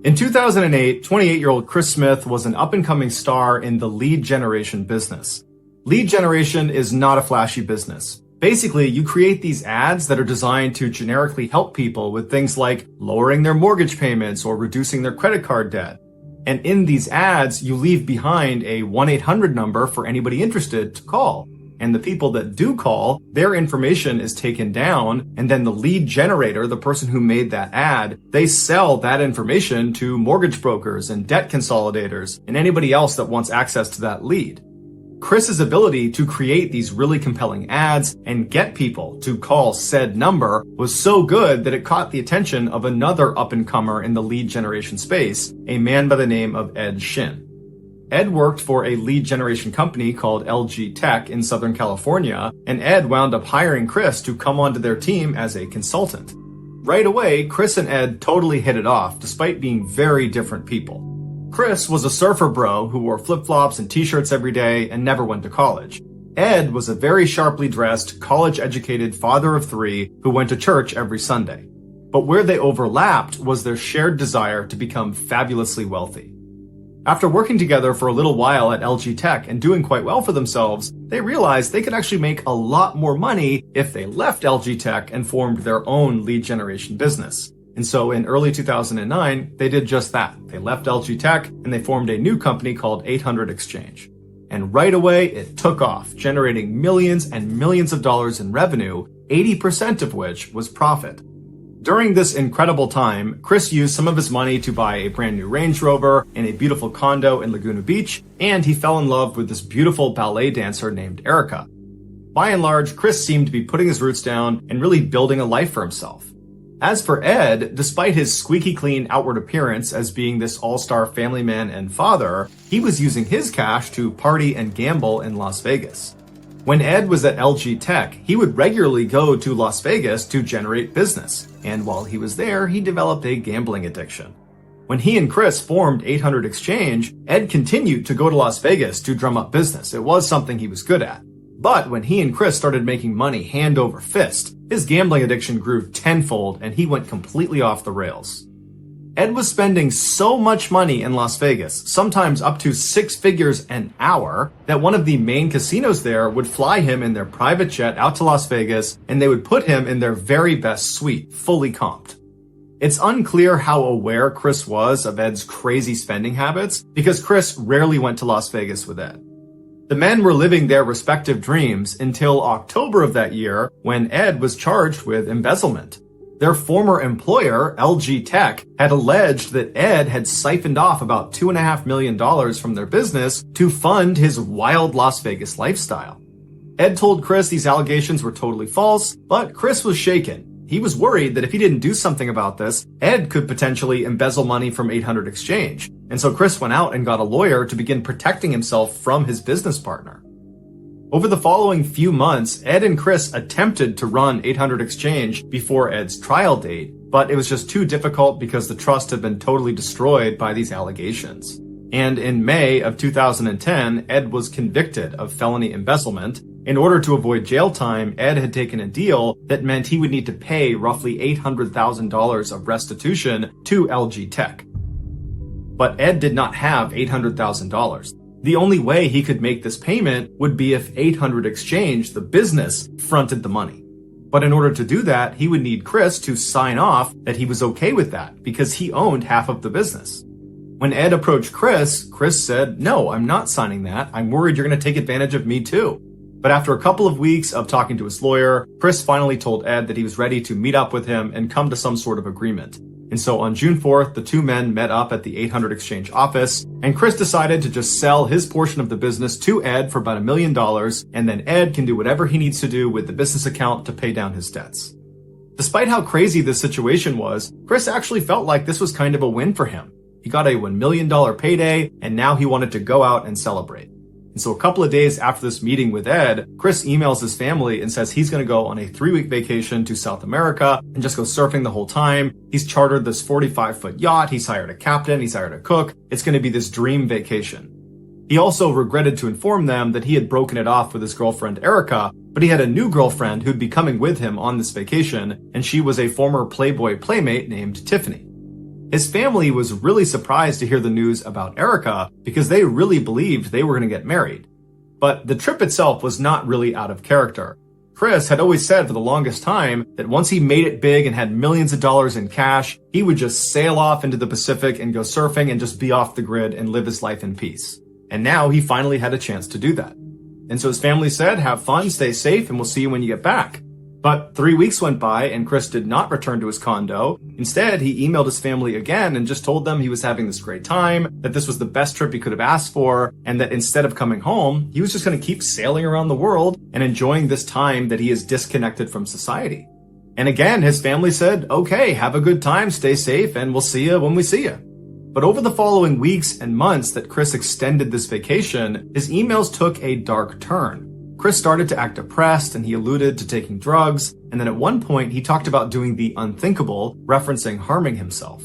In 2008, 28-year-old Chris Smith was an up-and-coming star in the lead generation business. Lead generation is not a flashy business. Basically, you create these ads that are designed to generically help people with things like lowering their mortgage payments or reducing their credit card debt. And in these ads, you leave behind a 1-800 number for anybody interested to call. And the people that do call, their information is taken down, and then the lead generator, the person who made that ad, they sell that information to mortgage brokers and debt consolidators and anybody else that wants access to that lead. Chris's ability to create these really compelling ads and get people to call said number was so good that it caught the attention of another up-and-comer in the lead generation space, a man by the name of Ed Shin. Ed worked for a lead generation company called LG Tech in Southern California, and Ed wound up hiring Chris to come onto their team as a consultant. Right away, Chris and Ed totally hit it off, despite being very different people. Chris was a surfer bro who wore flip-flops and t-shirts every day and never went to college. Ed was a very sharply dressed, college-educated father of 3 who went to church every Sunday. But where they overlapped was their shared desire to become fabulously wealthy. After working together for a little while at LG Tech and doing quite well for themselves, they realized they could actually make a lot more money if they left LG Tech and formed their own lead generation business. And so in early 2009, they did just that. They left LG Tech and they formed a new company called 800 Exchange. And right away, it took off, generating millions and millions of dollars in revenue, 80% of which was profit. During this incredible time, Chris used some of his money to buy a brand new Range Rover and a beautiful condo in Laguna Beach, and he fell in love with this beautiful ballet dancer named Erica. By and large, Chris seemed to be putting his roots down and really building a life for himself. As for Ed, despite his squeaky clean outward appearance as being this all-star family man and father, he was using his cash to party and gamble in Las Vegas. When Ed was at LG Tech, he would regularly go to Las Vegas to generate business, and while he was there, he developed a gambling addiction. When he and Chris formed 800 Exchange, Ed continued to go to Las Vegas to drum up business. It was something he was good at. But when he and Chris started making money hand over fist, his gambling addiction grew tenfold and he went completely off the rails. Ed was spending so much money in Las Vegas, sometimes up to 6 figures an hour, that one of the main casinos there would fly him in their private jet out to Las Vegas and they would put him in their very best suite, fully comped. It's unclear how aware Chris was of Ed's crazy spending habits because Chris rarely went to Las Vegas with Ed. The men were living their respective dreams until October of that year when Ed was charged with embezzlement. Their former employer, LG Tech, had alleged that Ed had siphoned off about $2.5 million from their business to fund his wild Las Vegas lifestyle. Ed told Chris these allegations were totally false, but Chris was shaken. He was worried that if he didn't do something about this, Ed could potentially embezzle money from 800 Exchange. And so Chris went out and got a lawyer to begin protecting himself from his business partner. Over the following few months, Ed and Chris attempted to run 800 Exchange before Ed's trial date, but it was just too difficult because the trust had been totally destroyed by these allegations. And in May of 2010, Ed was convicted of felony embezzlement. In order to avoid jail time, Ed had taken a deal that meant he would need to pay roughly $800,000 of restitution to LG Tech. But Ed did not have $800,000. The only way he could make this payment would be if 800 Exchange, the business, fronted the money. But in order to do that, he would need Chris to sign off that he was okay with that because he owned half of the business. When Ed approached Chris said, "No, I'm not signing that. I'm worried you're going to take advantage of me too." But after a couple of weeks of talking to his lawyer, Chris finally told Ed that he was ready to meet up with him and come to some sort of agreement. And so on June 4th, the two men met up at the 800 Exchange office, and Chris decided to just sell his portion of the business to Ed for about $1 million, and then Ed can do whatever he needs to do with the business account to pay down his debts. Despite how crazy this situation was, Chris actually felt like this was kind of a win for him. He got a $1 million payday, and now he wanted to go out and celebrate. And so a couple of days after this meeting with Ed, Chris emails his family and says he's going to go on a 3-week vacation to South America and just go surfing the whole time. He's chartered this 45-foot yacht. He's hired a captain. He's hired a cook. It's going to be this dream vacation. He also regretted to inform them that he had broken it off with his girlfriend Erica, but he had a new girlfriend who'd be coming with him on this vacation, and she was a former Playboy playmate named Tiffany. His family was really surprised to hear the news about Erica because they really believed they were going to get married. But the trip itself was not really out of character. Chris had always said for the longest time that once he made it big and had millions of dollars in cash, he would just sail off into the Pacific and go surfing and just be off the grid and live his life in peace. And now he finally had a chance to do that. And so his family said, "Have fun, stay safe, and we'll see you when you get back." But 3 weeks went by and Chris did not return to his condo. Instead, he emailed his family again and just told them he was having this great time, that this was the best trip he could have asked for, and that instead of coming home, he was just going to keep sailing around the world and enjoying this time that he is disconnected from society. And again, his family said, "Okay, have a good time, stay safe, and we'll see you when we see you." But over the following weeks and months that Chris extended this vacation, his emails took a dark turn. Chris started to act depressed and he alluded to taking drugs, and then at one point he talked about doing the unthinkable, referencing harming himself.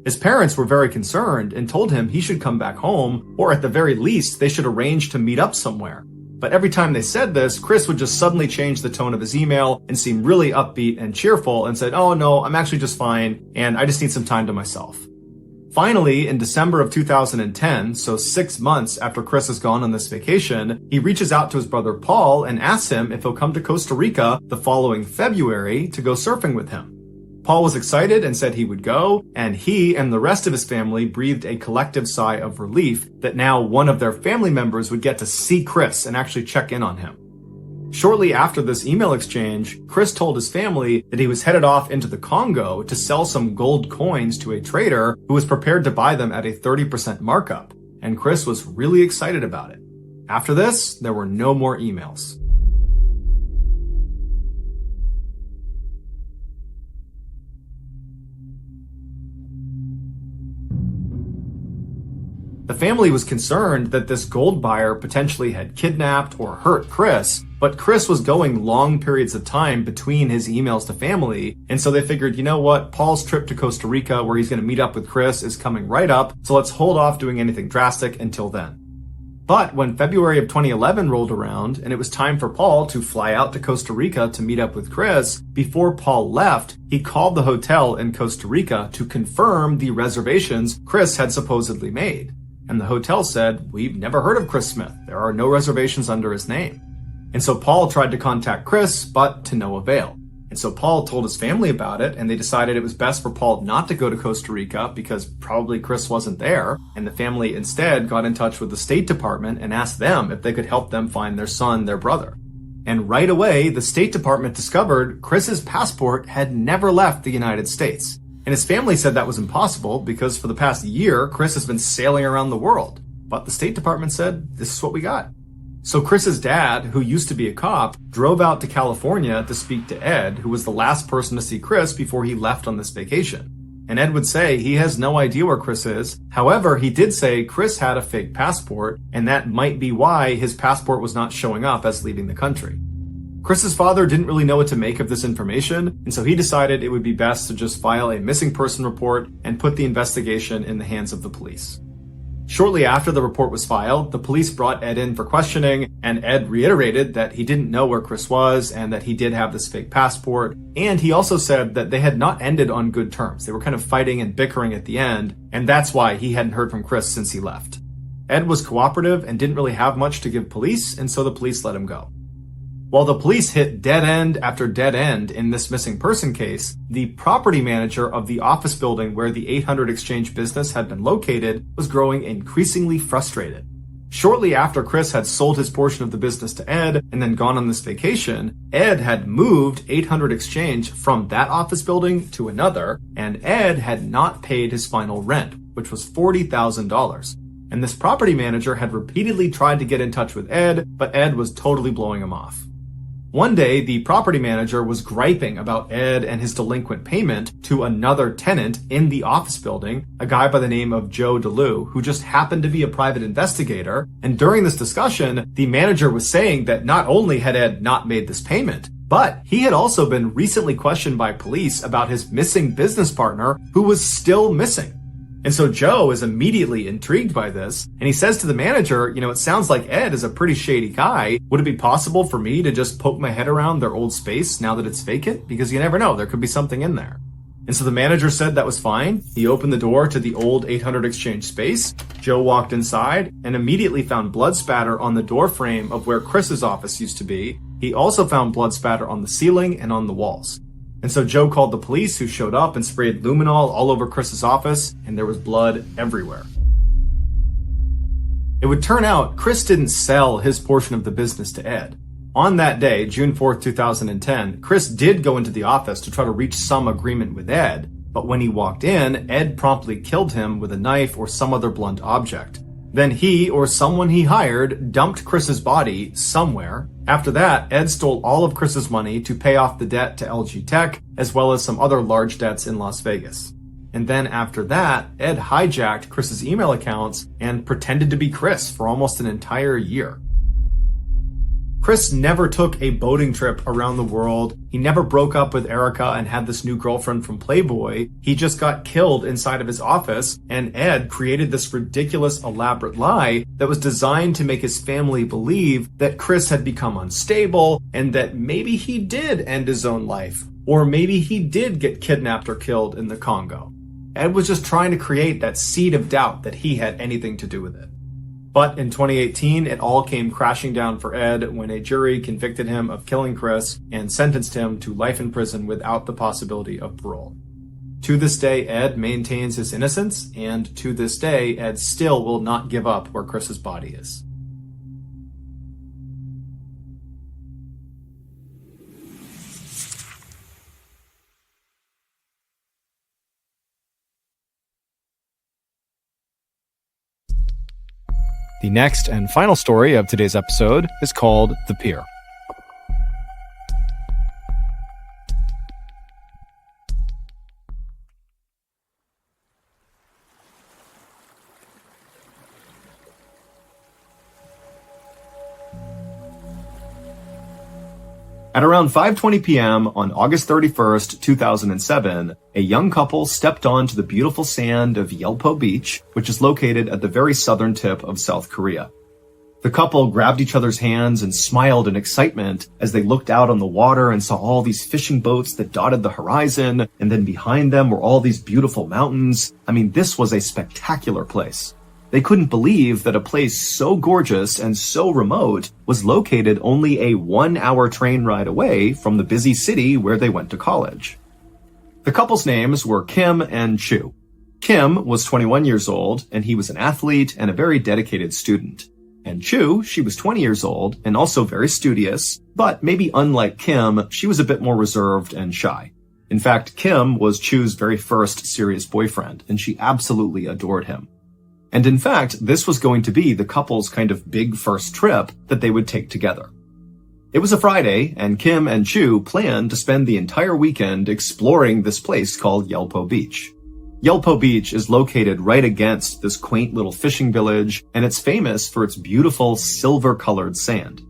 His parents were very concerned and told him he should come back home, or at the very least they should arrange to meet up somewhere. But every time they said this, Chris would just suddenly change the tone of his email and seem really upbeat and cheerful and said, "Oh no, I'm actually just fine and I just need some time to myself." Finally, in December of 2010, so 6 months after Chris has gone on this vacation, he reaches out to his brother Paul and asks him if he'll come to Costa Rica the following February to go surfing with him. Paul was excited and said he would go, and he and the rest of his family breathed a collective sigh of relief that now one of their family members would get to see Chris and actually check in on him. Shortly after this email exchange, Chris told his family that he was headed off into the Congo to sell some gold coins to a trader who was prepared to buy them at a 30% markup, and Chris was really excited about it. After this, there were no more emails. The family was concerned that this gold buyer potentially had kidnapped or hurt Chris, but Chris was going long periods of time between his emails to family, and so they figured, you know what, Paul's trip to Costa Rica where he's going to meet up with Chris is coming right up, so let's hold off doing anything drastic until then. But when February of 2011 rolled around and it was time for Paul to fly out to Costa Rica to meet up with Chris, before Paul left, he called the hotel in Costa Rica to confirm the reservations Chris had supposedly made. And the hotel said, "We've never heard of Chris Smith. There are no reservations under his name." And so Paul tried to contact Chris, but to no avail. And so Paul told his family about it, and they decided it was best for Paul not to go to Costa Rica because probably Chris wasn't there. And the family instead got in touch with the State Department and asked them if they could help them find their son, their brother. And right away, the State Department discovered Chris's passport had never left the United States. And his family said that was impossible because for the past year, Chris has been sailing around the world. But the State Department said, this is what we got. So Chris's dad, who used to be a cop, drove out to California to speak to Ed, who was the last person to see Chris before he left on this vacation. And Ed would say he has no idea where Chris is. However, he did say Chris had a fake passport, and that might be why his passport was not showing up as leaving the country. Chris's father didn't really know what to make of this information, and so he decided it would be best to just file a missing person report and put the investigation in the hands of the police. Shortly after the report was filed, the police brought Ed in for questioning, and Ed reiterated that he didn't know where Chris was and that he did have this fake passport, and he also said that they had not ended on good terms. They were kind of fighting and bickering at the end, and that's why he hadn't heard from Chris since he left. Ed was cooperative and didn't really have much to give police, and so the police let him go. While the police hit dead end after dead end in this missing person case, the property manager of the office building where the 800 Exchange business had been located was growing increasingly frustrated. Shortly after Chris had sold his portion of the business to Ed and then gone on this vacation, Ed had moved 800 Exchange from that office building to another, and Ed had not paid his final rent, which was $40,000. And this property manager had repeatedly tried to get in touch with Ed, but Ed was totally blowing him off. One day, the property manager was griping about Ed and his delinquent payment to another tenant in the office building, a guy by the name of Joe DeLue, who just happened to be a private investigator. And during this discussion, the manager was saying that not only had Ed not made this payment, but he had also been recently questioned by police about his missing business partner who was still missing. And so Joe is immediately intrigued by this, and he says to the manager, it sounds like Ed is a pretty shady guy. Would it be possible for me to just poke my head around their old space now that it's vacant? Because you never know, there could be something in there. And so the manager said that was fine. He opened the door to the old 800 Exchange space. Joe walked inside and immediately found blood spatter on the door frame of where Chris's office used to be. He also found blood spatter on the ceiling and on the walls. And so Joe called the police, who showed up and sprayed luminol all over Chris's office, and there was blood everywhere. It would turn out Chris didn't sell his portion of the business to Ed. On that day, June 4th, 2010, Chris did go into the office to try to reach some agreement with Ed, but when he walked in, Ed promptly killed him with a knife or some other blunt object. Then he, or someone he hired, dumped Chris's body somewhere. After that, Ed stole all of Chris's money to pay off the debt to LG Tech, as well as some other large debts in Las Vegas. And then after that, Ed hijacked Chris's email accounts and pretended to be Chris for almost an entire year. Chris never took a boating trip around the world. He never broke up with Erica and had this new girlfriend from Playboy. He just got killed inside of his office, and Ed created this ridiculous, elaborate lie that was designed to make his family believe that Chris had become unstable and that maybe he did end his own life, or maybe he did get kidnapped or killed in the Congo. Ed was just trying to create that seed of doubt that he had anything to do with it. But in 2018, it all came crashing down for Ed when a jury convicted him of killing Chris and sentenced him to life in prison without the possibility of parole. To this day, Ed maintains his innocence, and to this day, Ed still will not give up where Chris's body is. The next and final story of today's episode is called The Pier. At around 5:20 p.m. on August 31st, 2007, a young couple stepped onto the beautiful sand of Yelpo Beach, which is located at the very southern tip of South Korea. The couple grabbed each other's hands and smiled in excitement as they looked out on the water and saw all these fishing boats that dotted the horizon, and then behind them were all these beautiful mountains. I mean, this was a spectacular place. They couldn't believe that a place so gorgeous and so remote was located only a 1-hour train ride away from the busy city where they went to college. The couple's names were Kim and Chu. Kim was 21 years old, and he was an athlete and a very dedicated student. And Chu, she was 20 years old and also very studious, but maybe unlike Kim, she was a bit more reserved and shy. In fact, Kim was Chu's very first serious boyfriend, and she absolutely adored him. And in fact, this was going to be the couple's kind of big first trip that they would take together. It was a Friday, and Kim and Chu planned to spend the entire weekend exploring this place called Yelpo Beach. Yelpo Beach is located right against this quaint little fishing village, and it's famous for its beautiful silver-colored sand.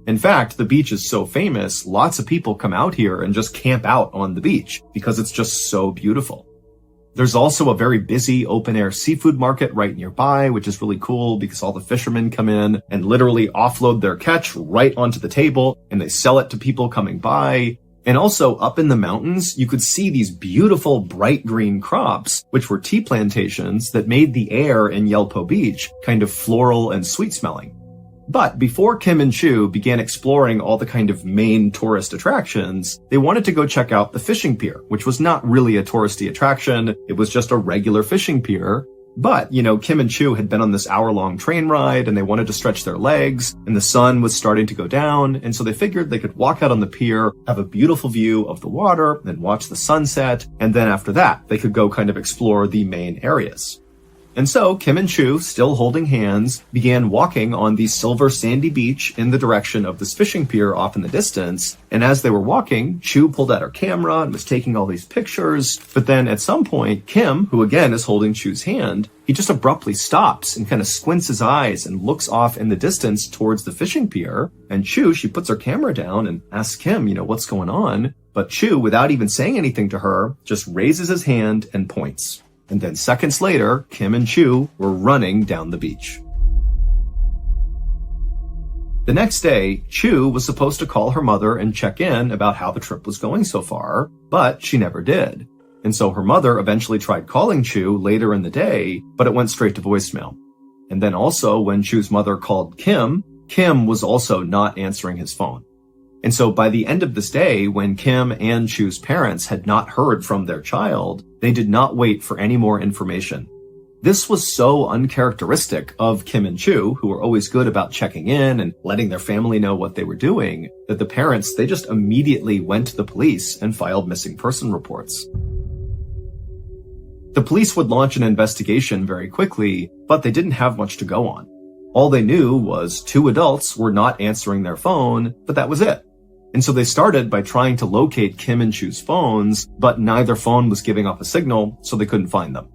In fact, the beach is so famous, lots of people come out here and just camp out on the beach because it's just so beautiful. There's also a very busy open-air seafood market right nearby, which is really cool because all the fishermen come in and literally offload their catch right onto the table, and they sell it to people coming by. And also up in the mountains, you could see these beautiful bright green crops, which were tea plantations that made the air in Yelpo Beach kind of floral and sweet smelling. But before Kim and Chu began exploring all the kind of main tourist attractions, they wanted to go check out the fishing pier, which was not really a touristy attraction. It was just a regular fishing pier. But, Kim and Chu had been on this hour-long train ride and they wanted to stretch their legs and the sun was starting to go down. And so they figured they could walk out on the pier, have a beautiful view of the water and watch the sunset. And then after that, they could go kind of explore the main areas. And so Kim and Chu, still holding hands, began walking on the silver sandy beach in the direction of this fishing pier off in the distance. And as they were walking, Chu pulled out her camera and was taking all these pictures. But then at some point, Kim, who again is holding Chu's hand, he just abruptly stops and kind of squints his eyes and looks off in the distance towards the fishing pier. And Chu, she puts her camera down and asks Kim, what's going on? But Chu, without even saying anything to her, just raises his hand and points. And then seconds later, Kim and Chu were running down the beach. The next day, Chu was supposed to call her mother and check in about how the trip was going so far, but she never did. And so her mother eventually tried calling Chu later in the day, but it went straight to voicemail. And then also when Chu's mother called Kim, Kim was also not answering his phone. And so by the end of this day, when Kim and Chu's parents had not heard from their child, they did not wait for any more information. This was so uncharacteristic of Kim and Chu, who were always good about checking in and letting their family know what they were doing, that the parents, they just immediately went to the police and filed missing person reports. The police would launch an investigation very quickly, but they didn't have much to go on. All they knew was 2 adults were not answering their phone, but that was it. And so they started by trying to locate Kim and Chu's phones, but neither phone was giving off a signal, so they couldn't find them.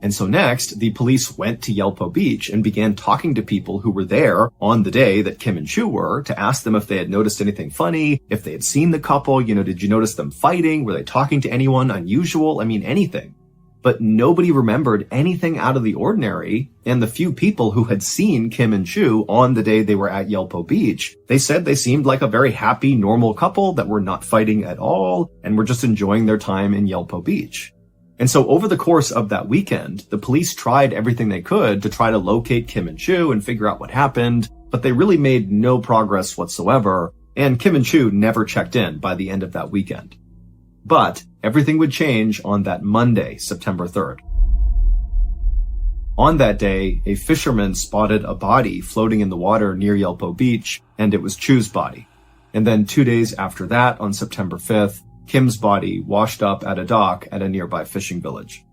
And so next, the police went to Yelpo Beach and began talking to people who were there on the day that Kim and Chu were to ask them if they had noticed anything funny, if they had seen the couple, did you notice them fighting? Were they talking to anyone unusual? Anything. But nobody remembered anything out of the ordinary, and the few people who had seen Kim and Chu on the day they were at Yelpo Beach, they said they seemed like a very happy, normal couple that were not fighting at all and were just enjoying their time in Yelpo Beach. And so over the course of that weekend, the police tried everything they could to try to locate Kim and Chu and figure out what happened, but they really made no progress whatsoever, and Kim and Chu never checked in by the end of that weekend. But everything would change on that Monday, September 3rd. On that day, a fisherman spotted a body floating in the water near Yelpo Beach, and it was Chu's body. And then 2 days after that, on September 5th, Kim's body washed up at a dock at a nearby fishing village.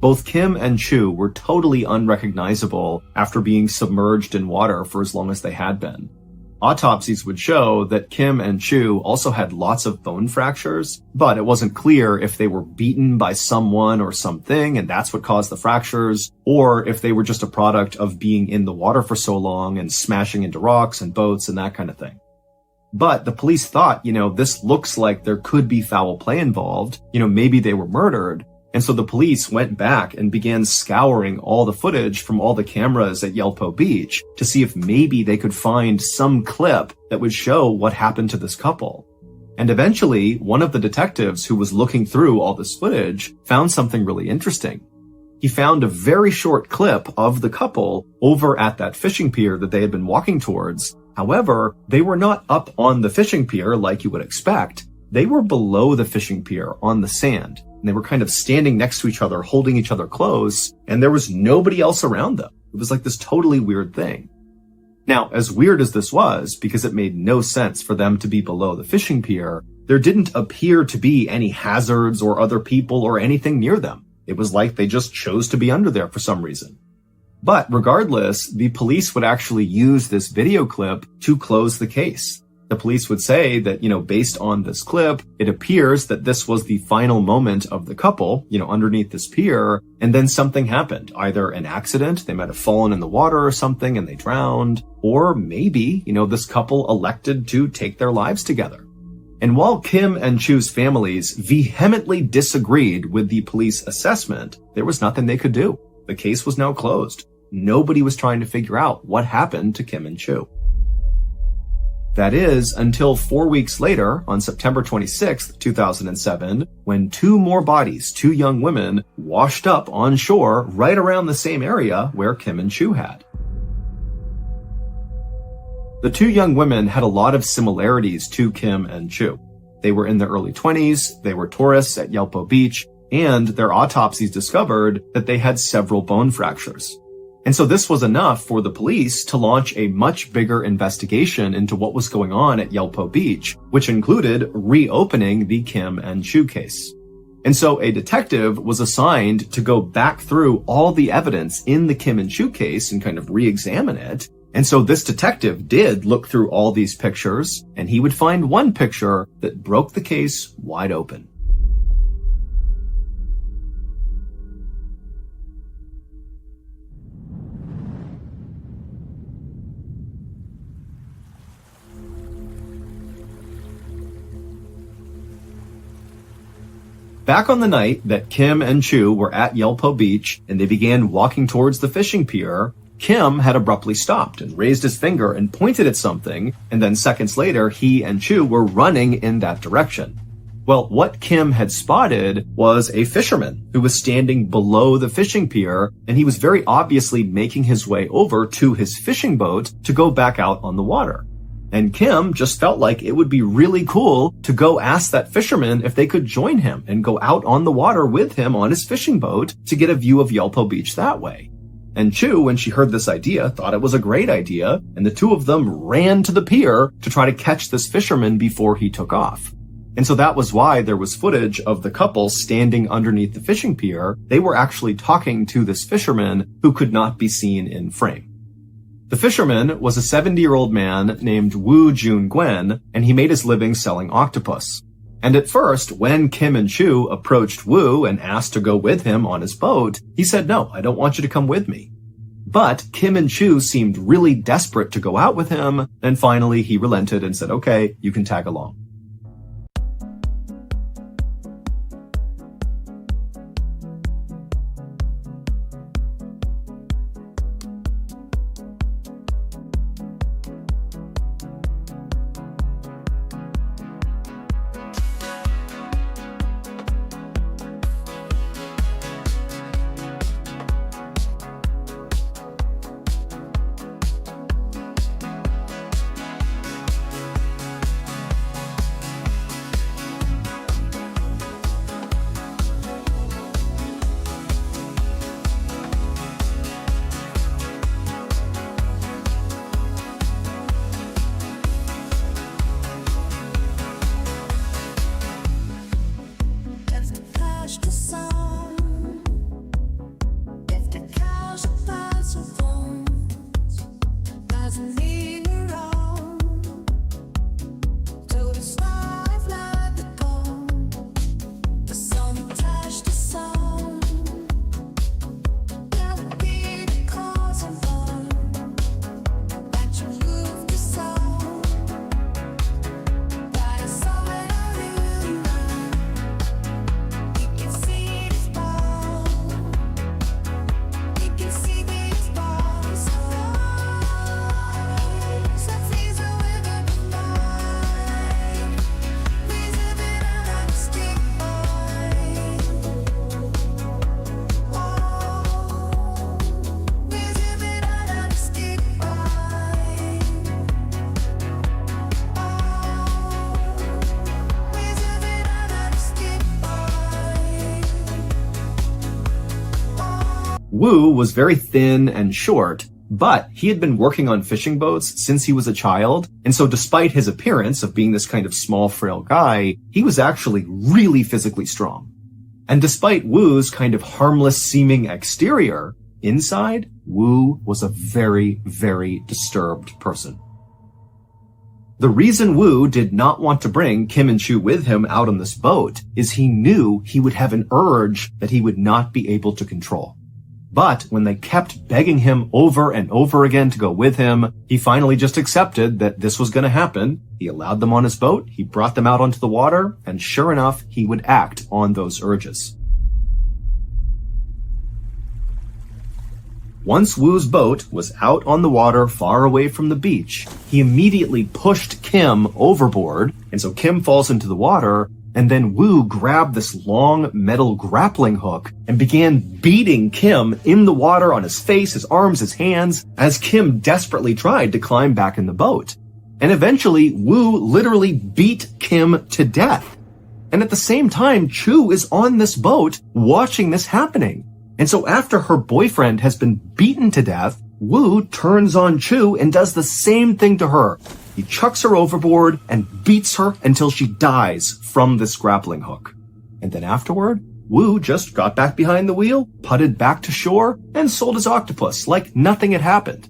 Both Kim and Chu were totally unrecognizable after being submerged in water for as long as they had been. Autopsies would show that Kim and Chu also had lots of bone fractures, but it wasn't clear if they were beaten by someone or something and that's what caused the fractures, or if they were just a product of being in the water for so long and smashing into rocks and boats and that kind of thing. But the police thought, this looks like there could be foul play involved, maybe they were murdered. And so the police went back and began scouring all the footage from all the cameras at Yelpo Beach to see if maybe they could find some clip that would show what happened to this couple. And eventually, one of the detectives who was looking through all this footage found something really interesting. He found a very short clip of the couple over at that fishing pier that they had been walking towards. However, they were not up on the fishing pier like you would expect. They were below the fishing pier on the sand. And they were kind of standing next to each other, holding each other close, and there was nobody else around them. It was like this totally weird thing. Now, as weird as this was, because it made no sense for them to be below the fishing pier, there didn't appear to be any hazards or other people or anything near them. It was like they just chose to be under there for some reason. But regardless, the police would actually use this video clip to close the case. The police would say that, based on this clip, it appears that this was the final moment of the couple, underneath this pier, and then something happened. Either an accident, they might have fallen in the water or something and they drowned, or maybe, this couple elected to take their lives together. And while Kim and Chu's families vehemently disagreed with the police assessment, there was nothing they could do. The case was now closed. Nobody was trying to figure out what happened to Kim and Chu. That is, until 4 weeks later, on September 26, 2007, when two more bodies, two young women, washed up on shore right around the same area where Kim and Chu had. The two young women had a lot of similarities to Kim and Chu. They were in their early 20s, they were tourists at Yelpo Beach, and their autopsies discovered that they had several bone fractures. And so this was enough for the police to launch a much bigger investigation into what was going on at Yelpo Beach, which included reopening the Kim and Chu case. And so a detective was assigned to go back through all the evidence in the Kim and Chu case and kind of re-examine it. And so this detective did look through all these pictures, and he would find one picture that broke the case wide open. Back on the night that Kim and Chu were at Yelpo Beach and they began walking towards the fishing pier, Kim had abruptly stopped and raised his finger and pointed at something, and then seconds later, he and Chu were running in that direction. Well, what Kim had spotted was a fisherman who was standing below the fishing pier, and he was very obviously making his way over to his fishing boat to go back out on the water. And Kim just felt like it would be really cool to go ask that fisherman if they could join him and go out on the water with him on his fishing boat to get a view of Yelpo Beach that way. And Chu, when she heard this idea, thought it was a great idea, and the two of them ran to the pier to try to catch this fisherman before he took off. And so that was why there was footage of the couple standing underneath the fishing pier. They were actually talking to this fisherman who could not be seen in frame. The fisherman was a 70-year-old man named Wu Jun Gwen, and he made his living selling octopus. And at first, when Kim and Chu approached Wu and asked to go with him on his boat, he said, "No, I don't want you to come with me." But Kim and Chu seemed really desperate to go out with him, and finally he relented and said, "Okay, you can tag along." Wu was very thin and short, but he had been working on fishing boats since he was a child, and so despite his appearance of being this kind of small, frail guy, he was actually really physically strong. And despite Wu's kind of harmless-seeming exterior, inside, Wu was a very, very disturbed person. The reason Wu did not want to bring Kim and Chu with him out on this boat is he knew he would have an urge that he would not be able to control. But when they kept begging him over and over again to go with him, he finally just accepted that this was going to happen. He allowed them on his boat, he brought them out onto the water, and sure enough, he would act on those urges. Once Woo's boat was out on the water far away from the beach, he immediately pushed Kim overboard, and so Kim falls into the water, and then Woo grabbed this long metal grappling hook and began beating Kim in the water on his face, his arms, his hands, as Kim desperately tried to climb back in the boat. And eventually, Woo literally beat Kim to death. And at the same time, Chu is on this boat watching this happening. And so after her boyfriend has been beaten to death, Woo turns on Chu and does the same thing to her. He chucks her overboard and beats her until she dies from this grappling hook. And then afterward, Woo just got back behind the wheel, putted back to shore, and sold his octopus like nothing had happened.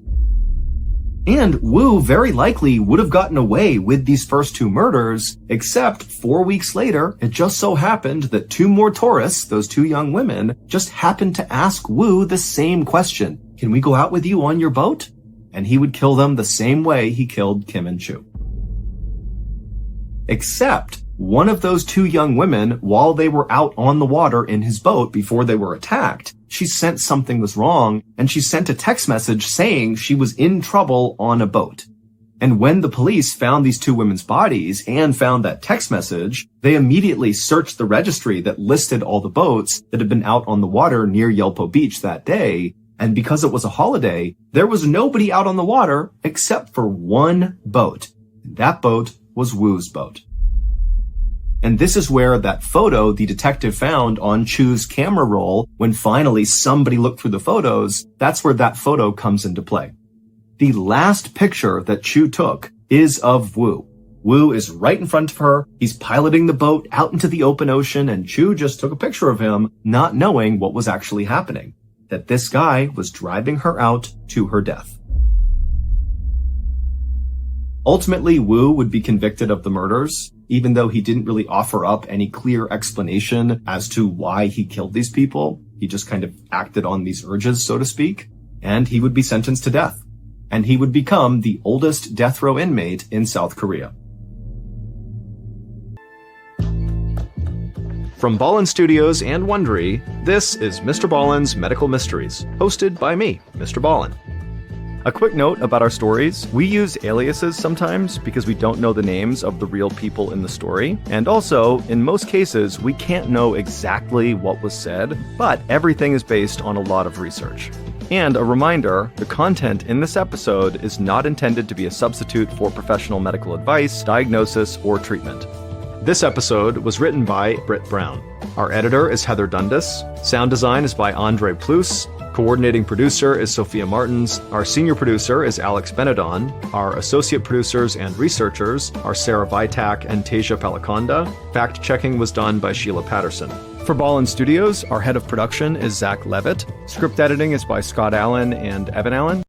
And Woo very likely would have gotten away with these first two murders, except 4 weeks later, it just so happened that two more tourists, those two young women, just happened to ask Woo the same question. Can we go out with you on your boat? And he would kill them the same way he killed Kim and Chu. Except one of those two young women, while they were out on the water in his boat before they were attacked, she sensed something was wrong, and she sent a text message saying she was in trouble on a boat. And when the police found these two women's bodies and found that text message, they immediately searched the registry that listed all the boats that had been out on the water near Yelpo Beach that day. And because it was a holiday, there was nobody out on the water except for one boat. That boat was Woo's boat. And this is where that photo the detective found on Chu's camera roll, when finally somebody looked through the photos, that's where that photo comes into play. The last picture that Chu took is of Woo. Woo is right in front of her. He's piloting the boat out into the open ocean, and Chu just took a picture of him, not knowing what was actually happening. That this guy was driving her out to her death. Ultimately, Woo would be convicted of the murders, even though he didn't really offer up any clear explanation as to why he killed these people. He just kind of acted on these urges, so to speak, and he would be sentenced to death. And he would become the oldest death row inmate in South Korea. From Ballen Studios and Wondery, this is Mr. Ballen's Medical Mysteries, hosted by me, Mr. Ballen. A quick note about our stories. We use aliases sometimes because we don't know the names of the real people in the story. And also, in most cases, we can't know exactly what was said, but everything is based on a lot of research. And a reminder, the content in this episode is not intended to be a substitute for professional medical advice, diagnosis, or treatment. This episode was written by Britt Brown. Our editor is Heather Dundas. Sound design is by Andre Plus. Coordinating producer is Sophia Martins. Our senior producer is Alex Benedon. Our associate producers and researchers are Sarah Vitak and Tasia Palaconda. Fact-checking was done by Sheila Patterson. For Ballen Studios, our head of production is Zach Levitt. Script editing is by Scott Allen and Evan Allen.